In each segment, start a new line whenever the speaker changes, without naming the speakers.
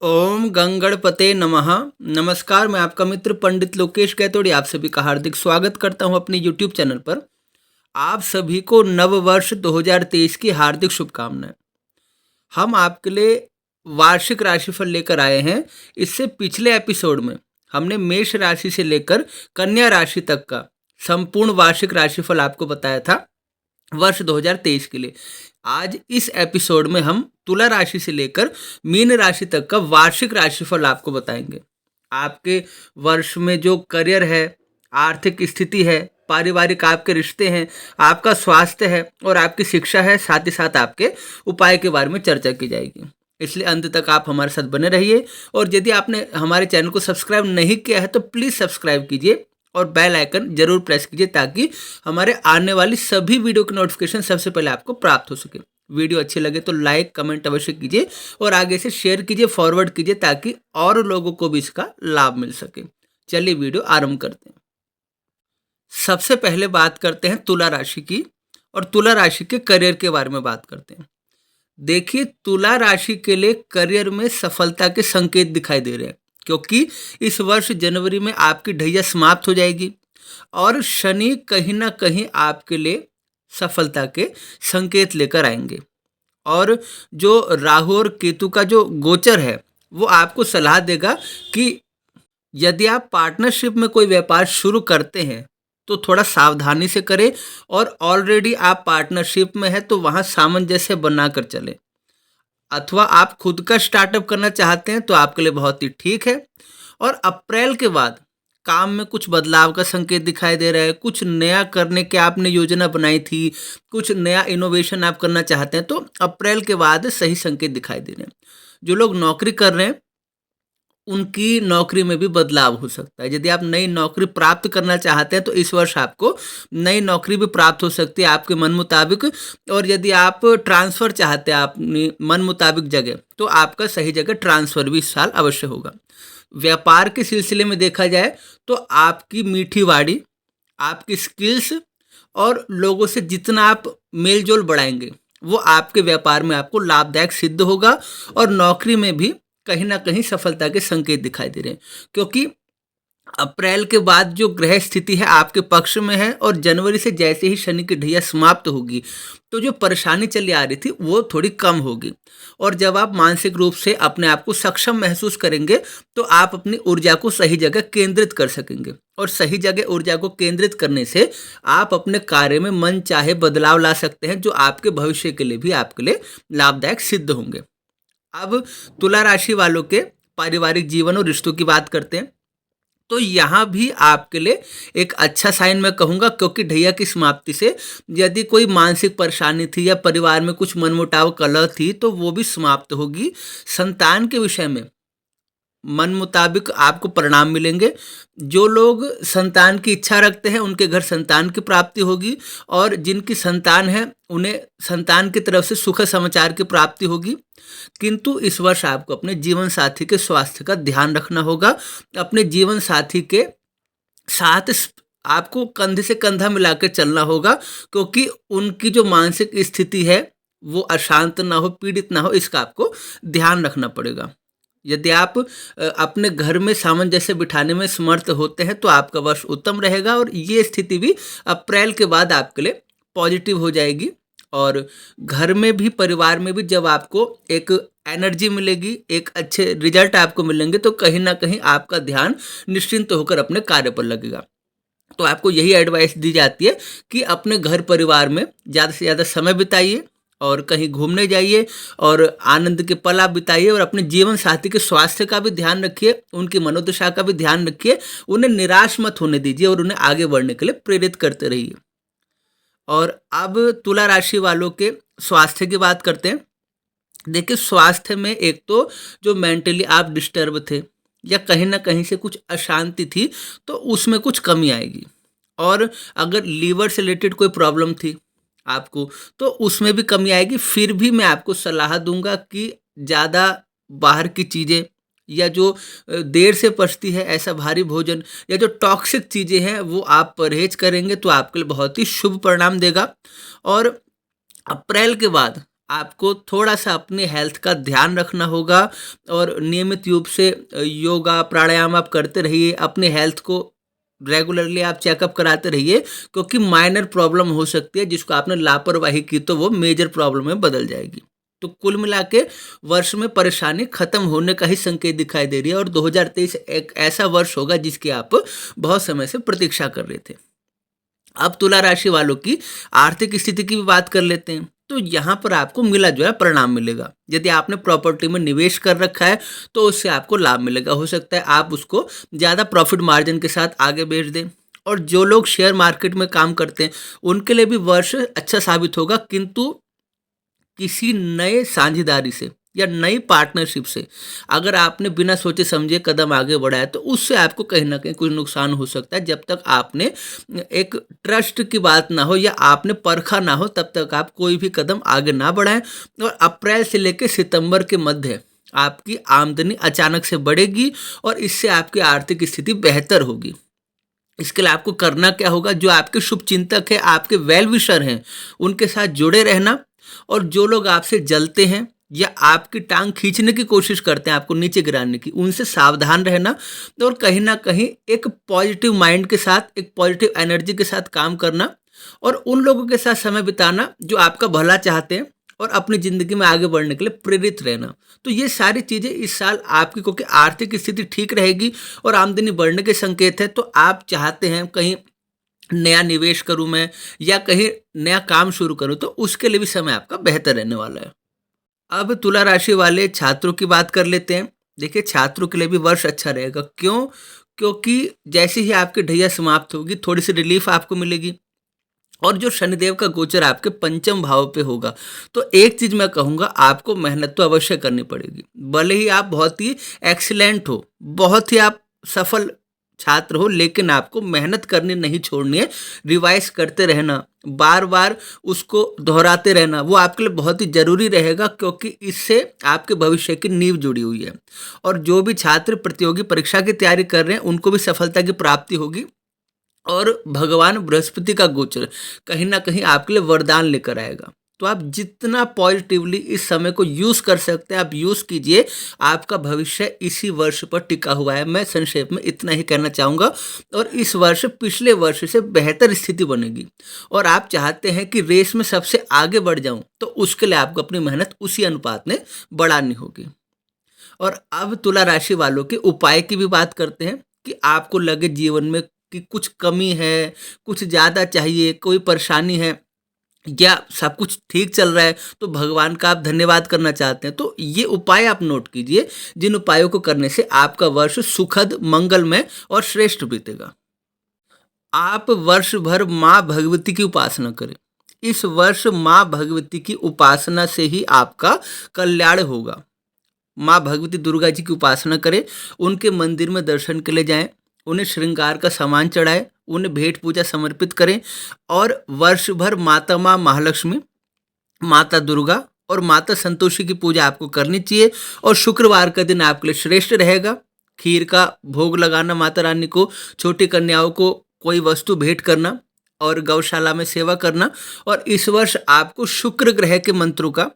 ओम गंगणपते नमः। नमस्कार, मैं आपका मित्र पंडित लोकेश गैतोड़ी आप सभी का हार्दिक स्वागत करता हूं अपने यूट्यूब चैनल पर। आप सभी को नव वर्ष 2023 की हार्दिक शुभकामनाएं। हम आपके लिए वार्षिक राशिफल लेकर आए हैं। इससे पिछले एपिसोड में हमने मेष राशि से लेकर कन्या राशि तक का संपूर्ण वार्षिक राशिफल आपको बताया था वर्ष 2023 के लिए। आज इस एपिसोड में हम तुला राशि से लेकर मीन राशि तक का वार्षिक राशिफल आपको बताएंगे। आपके वर्ष में जो करियर है, आर्थिक स्थिति है, पारिवारिक आपके रिश्ते हैं, आपका स्वास्थ्य है और आपकी शिक्षा है, साथ ही साथ आपके उपाय के बारे में चर्चा की जाएगी। इसलिए अंत तक आप हमारे साथ बने रहिए और यदि आपने हमारे चैनल को सब्सक्राइब नहीं किया है तो प्लीज़ सब्सक्राइब कीजिए और बेल आइकन जरूर प्रेस कीजिए ताकि हमारे आने वाली सभी वीडियो की नोटिफिकेशन सबसे पहले आपको प्राप्त हो सके। वीडियो अच्छी लगे तो लाइक कमेंट अवश्य कीजिए और आगे से शेयर कीजिए, फॉरवर्ड कीजिए ताकि और लोगों को भी इसका लाभ मिल सके। चलिए वीडियो आरंभ करते हैं। सबसे पहले बात करते हैं तुला राशि की और तुला राशि के करियर के बारे में बात करते हैं। देखिए, तुला राशि के लिए करियर में सफलता के संकेत दिखाई दे रहे हैं क्योंकि इस वर्ष जनवरी में आपकी ढैया समाप्त हो जाएगी और शनि कहीं ना कहीं आपके लिए सफलता के संकेत लेकर आएंगे। और जो राहु और केतु का जो गोचर है वो आपको सलाह देगा कि यदि आप पार्टनरशिप में कोई व्यापार शुरू करते हैं तो थोड़ा सावधानी से करें और ऑलरेडी आप पार्टनरशिप में है तो वहाँ सामंजस्य बनाकर चलें। अथवा आप खुद का स्टार्टअप करना चाहते हैं तो आपके लिए बहुत ही ठीक है। और अप्रैल के बाद काम में कुछ बदलाव का संकेत दिखाई दे रहा है। कुछ नया करने की आपने योजना बनाई थी, कुछ नया इनोवेशन आप करना चाहते हैं तो अप्रैल के बाद सही संकेत दिखाई दे रहे हैं। जो लोग नौकरी कर रहे हैं उनकी नौकरी में भी बदलाव हो सकता है। यदि आप नई नौकरी प्राप्त करना चाहते हैं तो इस वर्ष आपको नई नौकरी भी प्राप्त हो सकती है आपके मन मुताबिक। और यदि आप ट्रांसफ़र चाहते हैं अपनी मन मुताबिक जगह तो आपका सही जगह ट्रांसफ़र भी इस साल अवश्य होगा। व्यापार के सिलसिले में देखा जाए तो आपकी मीठी वाणी, आपकी स्किल्स और लोगों से जितना आप मेल जोल बढ़ाएंगे वो आपके व्यापार में आपको लाभदायक सिद्ध होगा। और नौकरी में भी कहीं ना कहीं सफलता के संकेत दिखाई दे रहे हैं क्योंकि अप्रैल के बाद जो ग्रह स्थिति है आपके पक्ष में है और जनवरी से जैसे ही शनि की ढैया समाप्त होगी तो जो परेशानी चली आ रही थी वो थोड़ी कम होगी। और जब आप मानसिक रूप से अपने आप को सक्षम महसूस करेंगे तो आप अपनी ऊर्जा को सही जगह केंद्रित कर सकेंगे और सही जगह ऊर्जा को केंद्रित करने से आप अपने कार्य में मन चाहे बदलाव ला सकते हैं जो आपके भविष्य के लिए भी आपके लिए लाभदायक सिद्ध होंगे। अब तुला राशि वालों के पारिवारिक जीवन और रिश्तों की बात करते हैं तो यहाँ भी आपके लिए एक अच्छा साइन मैं कहूँगा क्योंकि ढैया की समाप्ति से यदि कोई मानसिक परेशानी थी या परिवार में कुछ मनमुटाव कलह थी तो वो भी समाप्त होगी। संतान के विषय में मन मुताबिक आपको परिणाम मिलेंगे। जो लोग संतान की इच्छा रखते हैं उनके घर संतान की प्राप्ति होगी और जिनकी संतान है उन्हें संतान की तरफ से सुखद समाचार की प्राप्ति होगी। किंतु इस वर्ष आपको अपने जीवन साथी के स्वास्थ्य का ध्यान रखना होगा। अपने जीवन साथी के साथ आपको कंधे से कंधा मिलाकर चलना होगा क्योंकि उनकी जो मानसिक स्थिति है वो अशांत ना हो, पीड़ित ना हो, इसका आपको ध्यान रखना पड़ेगा। यदि आप अपने घर में सामंजस्य बिठाने में समर्थ होते हैं तो आपका वर्ष उत्तम रहेगा और ये स्थिति भी अप्रैल के बाद आपके लिए पॉजिटिव हो जाएगी। और घर में भी परिवार में भी जब आपको एक एनर्जी मिलेगी, एक अच्छे रिजल्ट आपको मिलेंगे तो कहीं ना कहीं आपका ध्यान निश्चिंत होकर अपने कार्य पर लगेगा। तो आपको यही एडवाइस दी जाती है कि अपने घर परिवार में ज़्यादा से ज़्यादा समय बिताइए और कहीं घूमने जाइए और आनंद के पल आप बिताइए और अपने जीवन साथी के स्वास्थ्य का भी ध्यान रखिए, उनकी मनोदशा का भी ध्यान रखिए। उन्हें निराश मत होने दीजिए और उन्हें आगे बढ़ने के लिए प्रेरित करते रहिए। और अब तुला राशि वालों के स्वास्थ्य की बात करते हैं। देखिए, स्वास्थ्य में एक तो जो मेंटली आप डिस्टर्ब थे या कहीं ना कहीं से कुछ अशांति थी तो उसमें कुछ कमी आएगी। और अगर लीवर से रिलेटेड कोई प्रॉब्लम थी आपको तो उसमें भी कमी आएगी। फिर भी मैं आपको सलाह दूंगा कि ज़्यादा बाहर की चीज़ें या जो देर से पचती है ऐसा भारी भोजन या जो टॉक्सिक चीज़ें हैं वो आप परहेज करेंगे तो आपके लिए बहुत ही शुभ परिणाम देगा। और अप्रैल के बाद आपको थोड़ा-सा अपने हेल्थ का ध्यान रखना होगा और नियमित रूप से योगा, प्राणायाम आप करते रहिए। अपने हेल्थ को रेगुलरली आप चेकअप कराते रहिए, क्योंकि माइनर प्रॉब्लम हो सकती है, जिसको आपने लापरवाही की तो वो मेजर प्रॉब्लम में बदल जाएगी। तो कुल मिला के वर्ष में परेशानी खत्म होने का ही संकेत दिखाई दे रही है और 2023 एक ऐसा वर्ष होगा जिसकी आप बहुत समय से प्रतीक्षा कर रहे थे। अब तुला राशि वालों की आर्थिक स्थिति की भी बात कर लेते हैं। तो यहाँ पर आपको मिला जुला परिणाम मिलेगा। यदि आपने प्रॉपर्टी में निवेश कर रखा है तो उससे आपको लाभ मिलेगा। हो सकता है आप उसको ज़्यादा प्रॉफिट मार्जिन के साथ आगे बेच दें। और जो लोग शेयर मार्केट में काम करते हैं उनके लिए भी वर्ष अच्छा साबित होगा, किंतु किसी नए साझेदारी से या नई पार्टनरशिप से अगर आपने बिना सोचे समझे कदम आगे बढ़ाया तो उससे आपको कहीं ना कहीं कुछ नुकसान हो सकता है। जब तक आपने एक ट्रस्ट की बात ना हो या आपने परखा ना हो तब तक आप कोई भी कदम आगे ना बढ़ाएं। और अप्रैल से लेकर सितंबर के मध्य आपकी आमदनी अचानक से बढ़ेगी और इससे आपकी आर्थिक स्थिति बेहतर होगी। इसके लिए आपको करना क्या होगा, जो आपके शुभ चिंतक है, आपके वेल विशर हैं, उनके साथ जुड़े रहना। और जो लोग आपसे जलते हैं या आपकी टांग खींचने की कोशिश करते हैं, आपको नीचे गिराने की, उनसे सावधान रहना। और कहीं ना कहीं एक पॉजिटिव माइंड के साथ, एक पॉजिटिव एनर्जी के साथ काम करना और उन लोगों के साथ समय बिताना जो आपका भला चाहते हैं और अपनी ज़िंदगी में आगे बढ़ने के लिए प्रेरित रहना। तो ये सारी चीज़ें इस साल आपकी, क्योंकि आर्थिक स्थिति ठीक रहेगी और आमदनी बढ़ने के संकेत है, तो आप चाहते हैं कहीं नया निवेश करूं मैं या कहीं नया काम शुरू करूं, तो उसके लिए भी समय आपका बेहतर रहने वाला है। अब तुला राशि वाले छात्रों की बात कर लेते हैं। देखिए, छात्रों के लिए भी वर्ष अच्छा रहेगा। क्यों? क्योंकि जैसे ही आपकी ढैया समाप्त होगी थोड़ी सी रिलीफ आपको मिलेगी और जो शनिदेव का गोचर आपके पंचम भाव पे होगा, तो एक चीज मैं कहूंगा, आपको मेहनत तो अवश्य करनी पड़ेगी। भले ही आप बहुत ही एक्सीलेंट हो, बहुत ही आप सफल छात्र हो, लेकिन आपको मेहनत करनी नहीं छोड़नी है। रिवाइज करते रहना, बार बार उसको दोहराते रहना, वो आपके लिए बहुत ही जरूरी रहेगा, क्योंकि इससे आपके भविष्य की नींव जुड़ी हुई है। और जो भी छात्र प्रतियोगी परीक्षा की तैयारी कर रहे हैं उनको भी सफलता की प्राप्ति होगी। और भगवान बृहस्पति का गोचर कहीं ना कहीं आपके लिए वरदान लेकर आएगा। तो आप जितना पॉजिटिवली इस समय को यूज कर सकते हैं आप यूज कीजिए। आपका भविष्य इसी वर्ष पर टिका हुआ है। मैं संक्षेप में इतना ही कहना चाहूँगा। और इस वर्ष पिछले वर्ष से बेहतर स्थिति बनेगी और आप चाहते हैं कि रेस में सबसे आगे बढ़ जाऊं, तो उसके लिए आपको अपनी मेहनत उसी अनुपात में बढ़ानी होगी। और अब तुला राशि वालों के उपाय की भी बात करते हैं कि आपको लगे जीवन में कि कुछ कमी है, कुछ ज़्यादा चाहिए, कोई परेशानी है या सब कुछ ठीक चल रहा है, तो भगवान का आप धन्यवाद करना चाहते हैं, तो ये उपाय आप नोट कीजिए, जिन उपायों को करने से आपका वर्ष सुखद, मंगलमय और श्रेष्ठ बीतेगा। आप वर्ष भर माँ भगवती की उपासना करें। इस वर्ष माँ भगवती की उपासना से ही आपका कल्याण होगा। माँ भगवती दुर्गा जी की उपासना करें, उनके मंदिर में दर्शन के लिए जाएं, उन्हें श्रृंगार का सामान चढ़ाएं, उन्हें भेंट पूजा समर्पित करें। और वर्ष भर माता माँ महालक्ष्मी, माता दुर्गा और माता संतोषी की पूजा आपको करनी चाहिए। और शुक्रवार का दिन आपके लिए श्रेष्ठ रहेगा। खीर का भोग लगाना माता रानी को, छोटी कन्याओं को कोई वस्तु भेंट करना और गौशाला में सेवा करना। और इस वर्ष आपको शुक्र ग्रह के मंत्रों का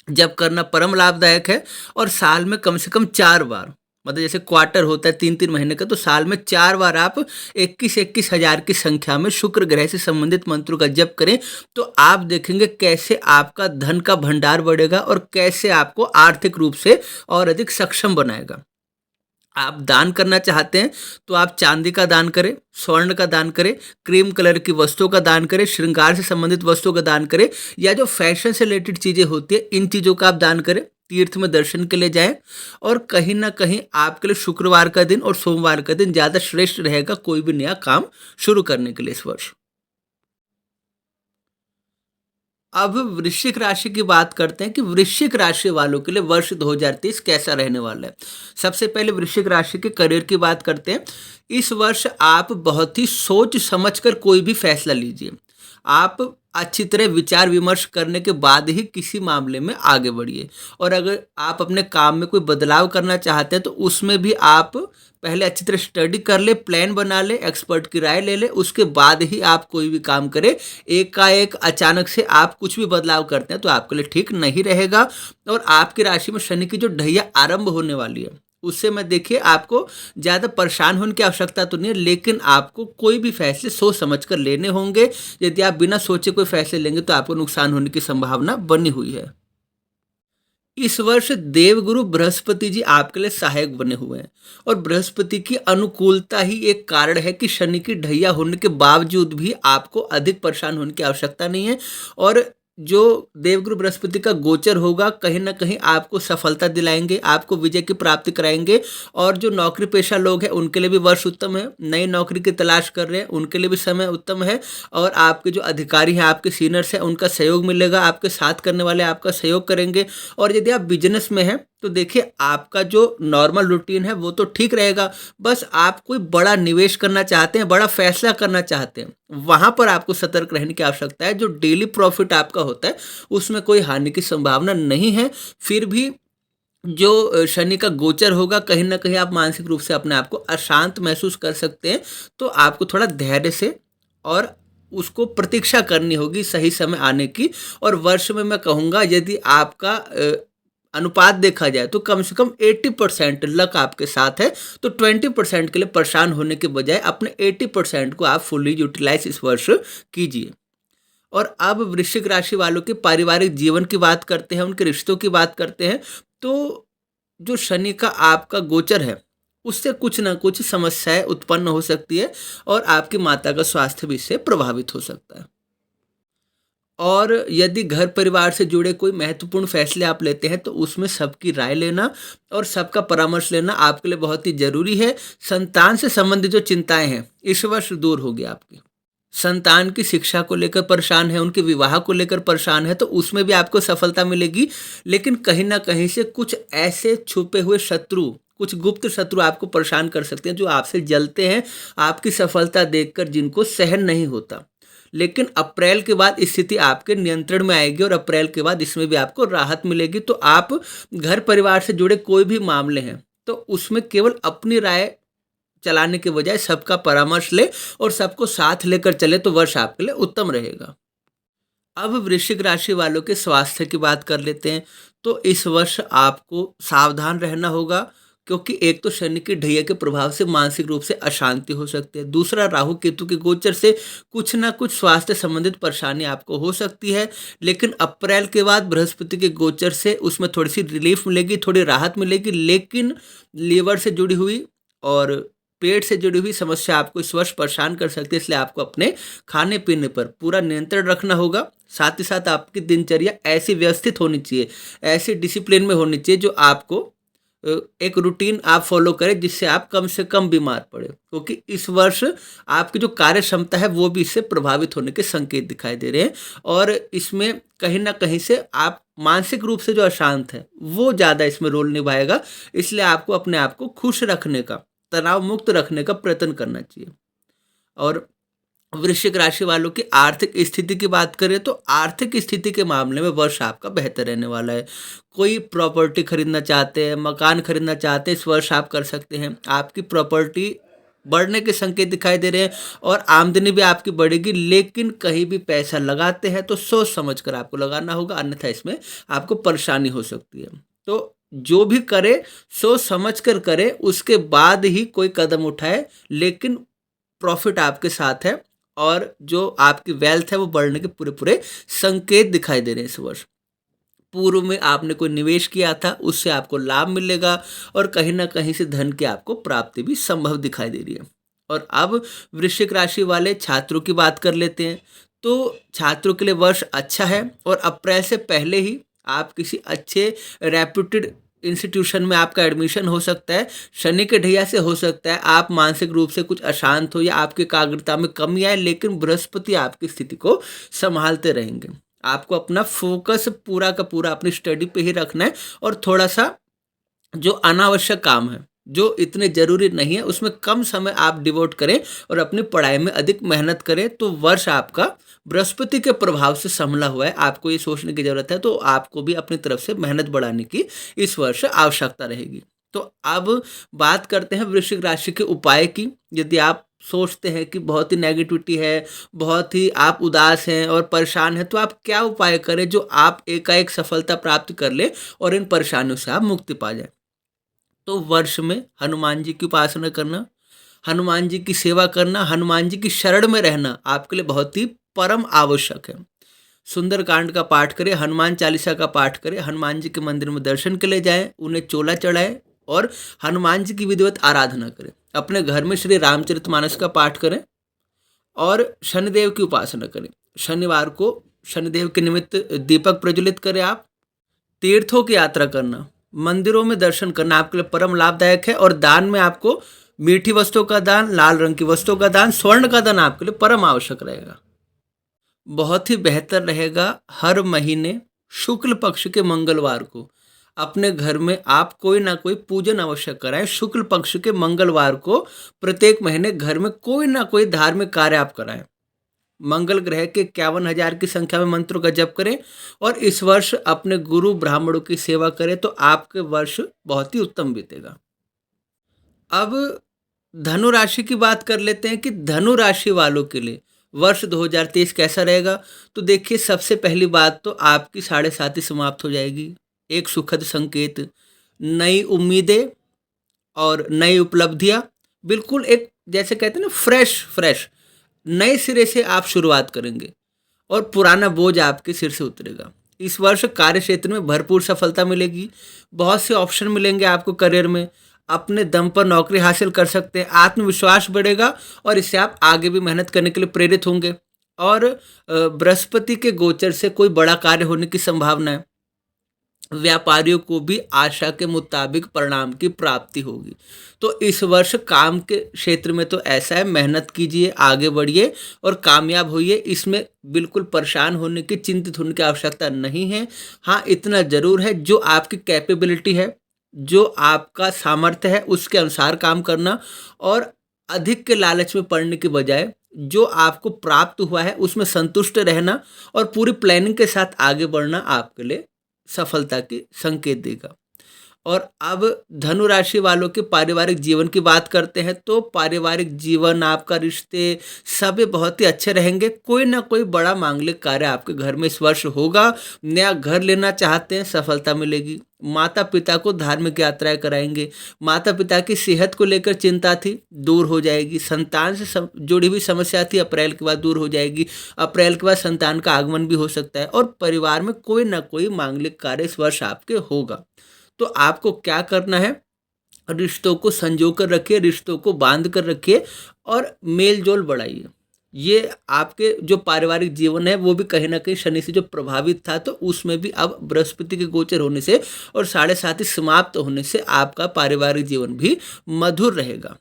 जप करना परम लाभदायक है। और साल में कम से कम 4 बार, मतलब जैसे क्वार्टर होता है 3-3 महीने का, तो साल में 4 बार आप 21-21 हजार की संख्या में शुक्र ग्रह से संबंधित मंत्रों का जप करें। तो आप देखेंगे कैसे आपका धन का भंडार बढ़ेगा और कैसे आपको आर्थिक रूप से और अधिक सक्षम बनाएगा। आप दान करना चाहते हैं तो आप चांदी का दान करें, स्वर्ण का दान करें, क्रीम कलर की वस्तुओं का दान करें, श्रृंगार से संबंधित वस्तुओं का दान करें, या जो फैशन से रिलेटेड चीज़ें होती है इन चीज़ों का आप दान करें। तीर्थ में दर्शन के लिए जाएं। और कहीं ना कहीं आपके लिए शुक्रवार का दिन और सोमवार का दिन ज़्यादा श्रेष्ठ रहेगा कोई भी नया काम शुरू करने के लिए इस वर्ष। अब वृश्चिक राशि की बात करते हैं कि वृश्चिक राशि वालों के लिए वर्ष 2023 कैसा रहने वाला है। सबसे पहले वृश्चिक राशि के करियर की बात करते हैं। इस वर्ष आप बहुत ही सोच समझकर कोई भी फैसला लीजिए। आप अच्छी तरह विचार विमर्श करने के बाद ही किसी मामले में आगे बढ़िए। और अगर आप अपने काम में कोई बदलाव करना चाहते हैं तो उसमें भी आप पहले अच्छी तरह स्टडी कर ले, प्लान बना ले, एक्सपर्ट की राय ले ले, उसके बाद ही आप कोई भी काम करें। एकाएक अचानक से आप कुछ भी बदलाव करते हैं तो आपके लिए ठीक नहीं रहेगा। और आपकी राशि में शनि की जो ढैया आरंभ होने वाली है उससे मैं देखिए आपको ज़्यादा परेशान होने की आवश्यकता तो नहीं है, लेकिन आपको कोई भी फैसले सोच समझ कर लेने होंगे। यदि आप बिना सोचे कोई फैसले लेंगे तो आपको नुकसान होने की संभावना बनी हुई है। इस वर्ष देवगुरु बृहस्पति जी आपके लिए सहायक बने हुए हैं और बृहस्पति की अनुकूलता ही एक कारण है कि शनि की ढैया होने के बावजूद भी आपको अधिक परेशान होने की आवश्यकता नहीं है। और जो देवगुरु बृहस्पति का गोचर होगा कहीं ना कहीं आपको सफलता दिलाएंगे, आपको विजय की प्राप्ति कराएंगे। और जो नौकरी पेशा लोग हैं उनके लिए भी वर्ष उत्तम है, नई नौकरी की तलाश कर रहे हैं उनके लिए भी समय उत्तम है। और आपके जो अधिकारी हैं, आपके सीनियर्स हैं, उनका सहयोग मिलेगा, आपके साथ करने वाले आपका सहयोग करेंगे। और यदि आप बिजनेस में हैं तो देखिए आपका जो नॉर्मल रूटीन है वो तो ठीक रहेगा, बस आप कोई बड़ा निवेश करना चाहते हैं, बड़ा फैसला करना चाहते हैं, वहां पर आपको सतर्क रहने की आवश्यकता है। जो डेली प्रॉफिट आपका होता है उसमें कोई हानि की संभावना नहीं है। फिर भी जो शनि का गोचर होगा कहीं ना कहीं आप मानसिक रूप से अपने आप को अशांत महसूस कर सकते हैं। तो आपको थोड़ा धैर्य से और उसको प्रतीक्षा करनी होगी सही समय आने की। और वर्ष में मैं कहूँगा यदि आपका अनुपात देखा जाए तो कम से कम 80% लक आपके साथ है, तो 20% के लिए परेशान होने के बजाय अपने 80% को आप फुल्ली यूटिलाइज इस वर्ष कीजिए। और अब वृश्चिक राशि वालों के पारिवारिक जीवन की बात करते हैं, उनके रिश्तों की बात करते हैं। तो जो शनि का आपका गोचर है उससे कुछ ना कुछ समस्याएं उत्पन्न हो सकती है और आपकी माता का स्वास्थ्य भी इससे प्रभावित हो सकता है। और यदि घर परिवार से जुड़े कोई महत्वपूर्ण फैसले आप लेते हैं तो उसमें सबकी राय लेना और सबका परामर्श लेना आपके लिए बहुत ही जरूरी है। संतान से संबंधित जो चिंताएं हैं इस वर्ष दूर होगी आपकी। संतान की शिक्षा को लेकर परेशान है, उनके विवाह को लेकर परेशान है, तो उसमें भी आपको सफलता मिलेगी। लेकिन कहीं ना कहीं से कुछ ऐसे छुपे हुए शत्रु, कुछ गुप्त शत्रु आपको परेशान कर सकते हैं जो आपसे जलते हैं, आपकी सफलता देखकर जिनको सहन नहीं होता। लेकिन अप्रैल के बाद स्थिति आपके नियंत्रण में आएगी और अप्रैल के बाद इसमें भी आपको राहत मिलेगी। तो आप घर परिवार से जुड़े कोई भी मामले हैं तो उसमें केवल अपनी राय चलाने के बजाय सबका परामर्श ले और सबको साथ लेकर चले तो वर्ष आपके लिए उत्तम रहेगा। अब वृश्चिक राशि वालों के स्वास्थ्य की बात कर लेते हैं। तो इस वर्ष आपको सावधान रहना होगा, क्योंकि एक तो शनि की ढैया के प्रभाव से मानसिक रूप से अशांति हो सकती है, दूसरा राहु केतु के गोचर से कुछ ना कुछ स्वास्थ्य संबंधित परेशानी आपको हो सकती है। लेकिन अप्रैल के बाद बृहस्पति के गोचर से उसमें थोड़ी सी रिलीफ मिलेगी, थोड़ी राहत मिलेगी। लेकिन लीवर से जुड़ी हुई और पेट से जुड़ी हुई समस्या आपको इस वर्ष परेशान कर सकती है, इसलिए आपको अपने खाने पीने पर पूरा नियंत्रण रखना होगा। साथ ही साथ आपकी दिनचर्या ऐसी व्यवस्थित होनी चाहिए, ऐसी डिसिप्लिन में होनी चाहिए जो आपको एक रूटीन आप फॉलो करें जिससे आप कम से कम बीमार पड़े, क्योंकि इस वर्ष आपकी जो कार्य क्षमता है वो भी इससे प्रभावित होने के संकेत दिखाई दे रहे हैं। और इसमें कहीं ना कहीं से आप मानसिक रूप से जो अशांत है वो ज़्यादा इसमें रोल निभाएगा। इसलिए आपको अपने आप को खुश रखने का, तनाव मुक्त रखने का प्रयत्न करना चाहिए। और वृश्चिक राशि वालों की आर्थिक स्थिति की बात करें तो आर्थिक स्थिति के मामले में वर्ष आपका बेहतर रहने वाला है। कोई प्रॉपर्टी खरीदना चाहते हैं, मकान खरीदना चाहते हैं, इस वर्ष आप कर सकते हैं। आपकी प्रॉपर्टी बढ़ने के संकेत दिखाई दे रहे हैं और आमदनी भी आपकी बढ़ेगी। लेकिन कहीं भी पैसा लगाते हैं तो सोच समझ कर आपको लगाना होगा, अन्यथा इसमें आपको परेशानी हो सकती है। तो जो भी करे सोच समझ कर करे, उसके बाद ही कोई कदम उठाए। लेकिन प्रॉफिट आपके साथ है और जो आपकी वेल्थ है वो बढ़ने के पूरे पूरे संकेत दिखाई दे रहे हैं इस वर्ष। पूर्व में आपने कोई निवेश किया था उससे आपको लाभ मिलेगा और कहीं ना कहीं से धन की आपको प्राप्ति भी संभव दिखाई दे रही है। और अब वृश्चिक राशि वाले छात्रों की बात कर लेते हैं। तो छात्रों के लिए वर्ष अच्छा है और अप्रैल से पहले ही आप किसी अच्छे रेप्यूटेड इंस्टीट्यूशन में आपका एडमिशन हो सकता है। शनि के ढैया से हो सकता है आप मानसिक रूप से कुछ अशांत हो या आपकी एकाग्रता में कमी आए, लेकिन बृहस्पति आपकी स्थिति को संभालते रहेंगे। आपको अपना फोकस पूरा का पूरा अपनी स्टडी पे ही रखना है और थोड़ा सा जो अनावश्यक काम है जो इतने ज़रूरी नहीं है उसमें कम समय आप डिवोट करें और अपनी पढ़ाई में अधिक मेहनत करें, तो वर्ष आपका बृहस्पति के प्रभाव से संभला हुआ है। आपको ये सोचने की ज़रूरत है, तो आपको भी अपनी तरफ से मेहनत बढ़ाने की इस वर्ष आवश्यकता रहेगी। तो अब बात करते हैं वृश्चिक राशि के उपाय की। यदि आप सोचते हैं कि बहुत ही नेगेटिविटी है, बहुत ही आप उदास हैं और परेशान हैं, तो आप क्या उपाय करें जो आप एकाएक सफलता प्राप्त कर लें और इन परेशानियों से आप मुक्ति पा जाएँ। तो वर्ष में हनुमान जी की उपासना करना, हनुमान जी की सेवा करना, हनुमान जी की शरण में रहना आपके लिए बहुत ही परम आवश्यक है। सुंदरकांड का पाठ करें, हनुमान चालीसा का पाठ करें, हनुमान जी के मंदिर में दर्शन के लिए जाएं, उन्हें चोला चढ़ाएं और हनुमान जी की विधिवत आराधना करें। अपने घर में श्री रामचरितमानस का पाठ करें और शनिदेव की उपासना करें। शनिवार को शनिदेव के निमित्त दीपक प्रज्वलित करें आप। तीर्थों की यात्रा करना, मंदिरों में दर्शन करना आपके लिए परम लाभदायक है और दान में आपको मीठी वस्तुओं का दान, लाल रंग की वस्तुओं का दान, स्वर्ण का दान आपके लिए परम आवश्यक रहेगा। बहुत ही बेहतर रहेगा हर महीने शुक्ल पक्ष के मंगलवार को अपने घर में आप कोई ना कोई पूजन अवश्य कराएं। शुक्ल पक्ष के मंगलवार को प्रत्येक महीने घर में कोई ना कोई धार्मिक कार्य आप कराएं। मंगल ग्रह के 51,000 की संख्या में मंत्रों का जप करें और इस वर्ष अपने गुरु ब्राह्मणों की सेवा करें, तो आपके वर्ष बहुत ही उत्तम बीतेगा। अब धनु राशि की बात कर लेते हैं कि धनु राशि वालों के लिए वर्ष 2023 कैसा रहेगा। तो देखिए, सबसे पहली बात तो आपकी 7.5 समाप्त हो जाएगी, एक सुखद संकेत, नई उम्मीदें और नई उपलब्धियां, बिल्कुल एक जैसे कहते हैं ना फ्रेश नए सिरे से आप शुरुआत करेंगे और पुराना बोझ आपके सिर से उतरेगा। इस वर्ष कार्य क्षेत्र में भरपूर सफलता मिलेगी, बहुत से ऑप्शन मिलेंगे आपको करियर में, अपने दम पर नौकरी हासिल कर सकते हैं, आत्मविश्वास बढ़ेगा और इससे आप आगे भी मेहनत करने के लिए प्रेरित होंगे। और बृहस्पति के गोचर से कोई बड़ा कार्य होने की संभावना है। व्यापारियों को भी आशा के मुताबिक परिणाम की प्राप्ति होगी। तो इस वर्ष काम के क्षेत्र में तो ऐसा है, मेहनत कीजिए, आगे बढ़िए और कामयाब होइए। इसमें बिल्कुल परेशान होने की, चिंतित होने की आवश्यकता नहीं है। हाँ, इतना ज़रूर है, जो आपकी कैपेबिलिटी है, जो आपका सामर्थ्य है, उसके अनुसार काम करना और अधिक के लालच में पड़ने के बजाय जो आपको प्राप्त हुआ है उसमें संतुष्ट रहना और पूरी प्लानिंग के साथ आगे बढ़ना आपके लिए सफलता की संकेत देगा। और अब धनु राशि वालों के पारिवारिक जीवन की बात करते हैं, तो पारिवारिक जीवन, आपका रिश्ते सब बहुत ही अच्छे रहेंगे। कोई ना कोई बड़ा मांगलिक कार्य आपके घर में इस वर्ष होगा। नया घर लेना चाहते हैं, सफलता मिलेगी। माता पिता को धार्मिक यात्राएं कराएंगे। माता पिता की सेहत को लेकर चिंता थी, दूर हो जाएगी। संतान से जुड़ी हुई समस्या थी, अप्रैल के बाद दूर हो जाएगी। अप्रैल के बाद संतान का आगमन भी हो सकता है और परिवार में कोई ना कोई मांगलिक कार्य इस वर्ष आपके होगा। तो आपको क्या करना है, रिश्तों को संजो कर रखिए, रिश्तों को बांध कर रखिए और मेल जोल बढ़ाइए। ये आपके जो पारिवारिक जीवन है वो भी कहीं ना कहीं शनि से जो प्रभावित था, तो उसमें भी अब बृहस्पति के गोचर होने से और 7.5 समाप्त होने से आपका पारिवारिक जीवन भी मधुर रहेगा।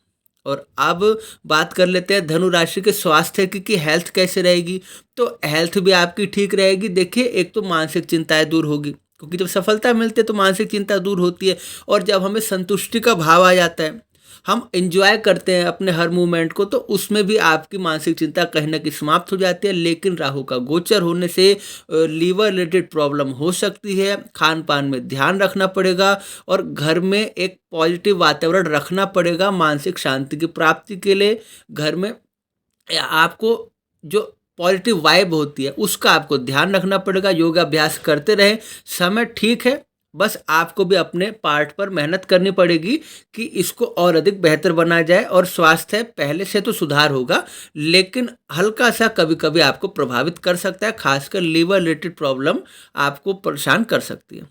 और अब बात कर लेते हैं धनु राशि के स्वास्थ्य की हेल्थ कैसे रहेगी। तो हेल्थ भी आपकी ठीक रहेगी। देखिए, एक तो मानसिक चिंताएं दूर होगी, क्योंकि जब सफलता मिलती है तो मानसिक चिंता दूर होती है और जब हमें संतुष्टि का भाव आ जाता है, हम एंजॉय करते हैं अपने हर मूवमेंट को, तो उसमें भी आपकी मानसिक चिंता कहीं ना कहीं समाप्त हो जाती है। लेकिन राहु का गोचर होने से लीवर रिलेटेड प्रॉब्लम हो सकती है, खान पान में ध्यान रखना पड़ेगा और घर में एक पॉजिटिव वातावरण रखना पड़ेगा मानसिक शांति की प्राप्ति के लिए। घर में आपको जो पॉजिटिव वाइब होती है उसका आपको ध्यान रखना पड़ेगा। योगाभ्यास करते रहें, समय ठीक है, बस आपको भी अपने पार्ट पर मेहनत करनी पड़ेगी कि इसको और अधिक बेहतर बना जाए। और स्वास्थ्य पहले से तो सुधार होगा, लेकिन हल्का सा कभी कभी आपको प्रभावित कर सकता है, खासकर लीवर रिलेटेड प्रॉब्लम आपको परेशान कर सकती है।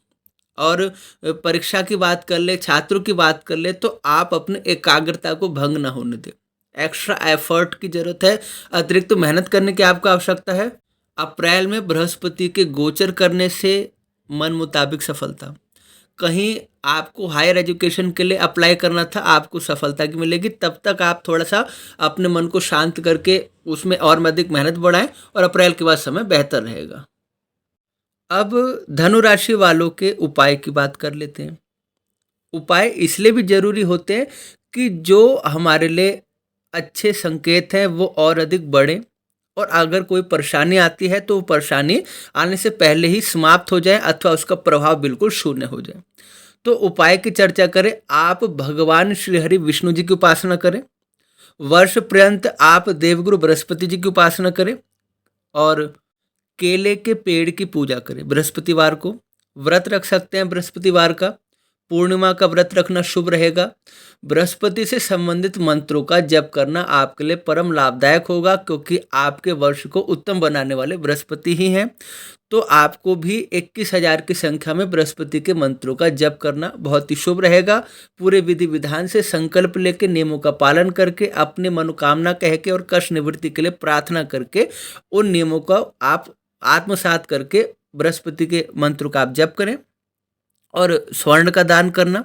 और परीक्षा की बात कर ले, छात्रों की बात कर ले, तो आप अपने एकाग्रता को भंग ना होने दें। एक्स्ट्रा एफर्ट की ज़रूरत है, अतिरिक्त तो मेहनत करने की आपको आवश्यकता है। अप्रैल में बृहस्पति के गोचर करने से मन मुताबिक सफलता, कहीं आपको हायर एजुकेशन के लिए अप्लाई करना था, आपको सफलता की मिलेगी। तब तक आप थोड़ा सा अपने मन को शांत करके उसमें और अधिक मेहनत बढ़ाएं और अप्रैल के बाद समय बेहतर रहेगा। अब धनु राशि वालों के उपाय की बात कर लेते हैं। उपाय इसलिए भी ज़रूरी होते हैं कि जो हमारे लिए अच्छे संकेत हैं वो और अधिक बढ़ें, और अगर कोई परेशानी आती है तो वो परेशानी आने से पहले ही समाप्त हो जाए अथवा उसका प्रभाव बिल्कुल शून्य हो जाए। तो उपाय की चर्चा करें, आप भगवान श्री हरि विष्णु जी की उपासना करें। वर्ष पर्यंत आप देवगुरु बृहस्पति जी की उपासना करें और केले के पेड़ की पूजा करें बृहस्पतिवार को। व्रत रख सकते हैं बृहस्पतिवार का, पूर्णिमा का व्रत रखना शुभ रहेगा। बृहस्पति से संबंधित मंत्रों का जप करना आपके लिए परम लाभदायक होगा, क्योंकि आपके वर्ष को उत्तम बनाने वाले बृहस्पति ही हैं। तो आपको भी 21,000 की संख्या में बृहस्पति के मंत्रों का जप करना बहुत ही शुभ रहेगा। पूरे विधि विधान से संकल्प लेके, नियमों का पालन करके, अपने मनोकामना कह के और कष्ट निवृत्ति के लिए प्रार्थना करके उन नियमों का आप आत्मसात करके बृहस्पति के मंत्र का आप जप करें। और स्वर्ण का दान करना,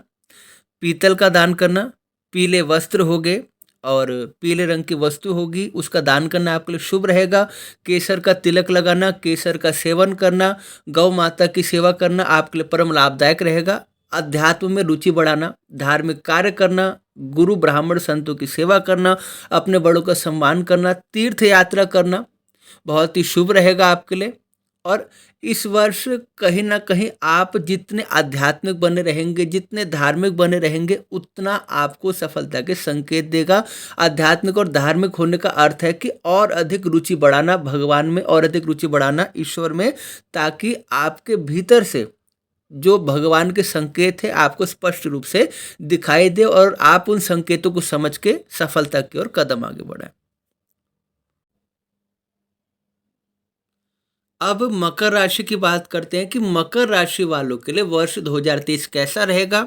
पीतल का दान करना, पीले वस्त्र हो गए और पीले रंग की वस्तु होगी उसका दान करना आपके लिए शुभ रहेगा। केसर का तिलक लगाना, केसर का सेवन करना, गौ माता की सेवा करना आपके लिए परम लाभदायक रहेगा। अध्यात्म में रुचि बढ़ाना, धार्मिक कार्य करना, गुरु ब्राह्मण संतों की सेवा करना, अपने बड़ों का सम्मान करना, तीर्थ यात्रा करना बहुत ही शुभ रहेगा आपके लिए। और इस वर्ष कहीं ना कहीं आप जितने आध्यात्मिक बने रहेंगे, जितने धार्मिक बने रहेंगे, उतना आपको सफलता के संकेत देगा। आध्यात्मिक और धार्मिक होने का अर्थ है कि और अधिक रुचि बढ़ाना भगवान में, और अधिक रुचि बढ़ाना ईश्वर में, ताकि आपके भीतर से जो भगवान के संकेत है आपको स्पष्ट रूप से दिखाई दे और आप उन संकेतों को समझ के सफलता की ओर कदम आगे बढ़ाएं। अब मकर राशि की बात करते हैं कि मकर राशि वालों के लिए वर्ष 2023 कैसा रहेगा।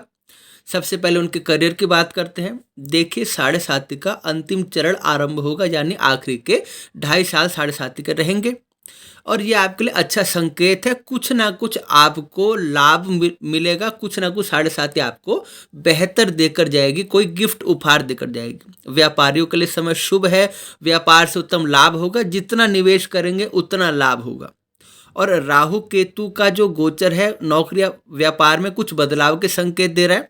सबसे पहले उनके करियर की बात करते हैं। देखिए, साढ़े साथी का अंतिम चरण आरंभ होगा, यानी आखिरी के 2.5 साल साढ़े साथी के रहेंगे और ये आपके लिए अच्छा संकेत है। कुछ ना कुछ आपको लाभ मिलेगा, कुछ ना कुछ साढ़े साथी आपको बेहतर देकर जाएगी, कोई गिफ्ट उपहार देकर जाएगी। व्यापारियों के लिए समय शुभ है, व्यापार से उत्तम लाभ होगा, जितना निवेश करेंगे उतना लाभ होगा। और राहु केतु का जो गोचर है नौकरी या व्यापार में कुछ बदलाव के संकेत दे रहा है।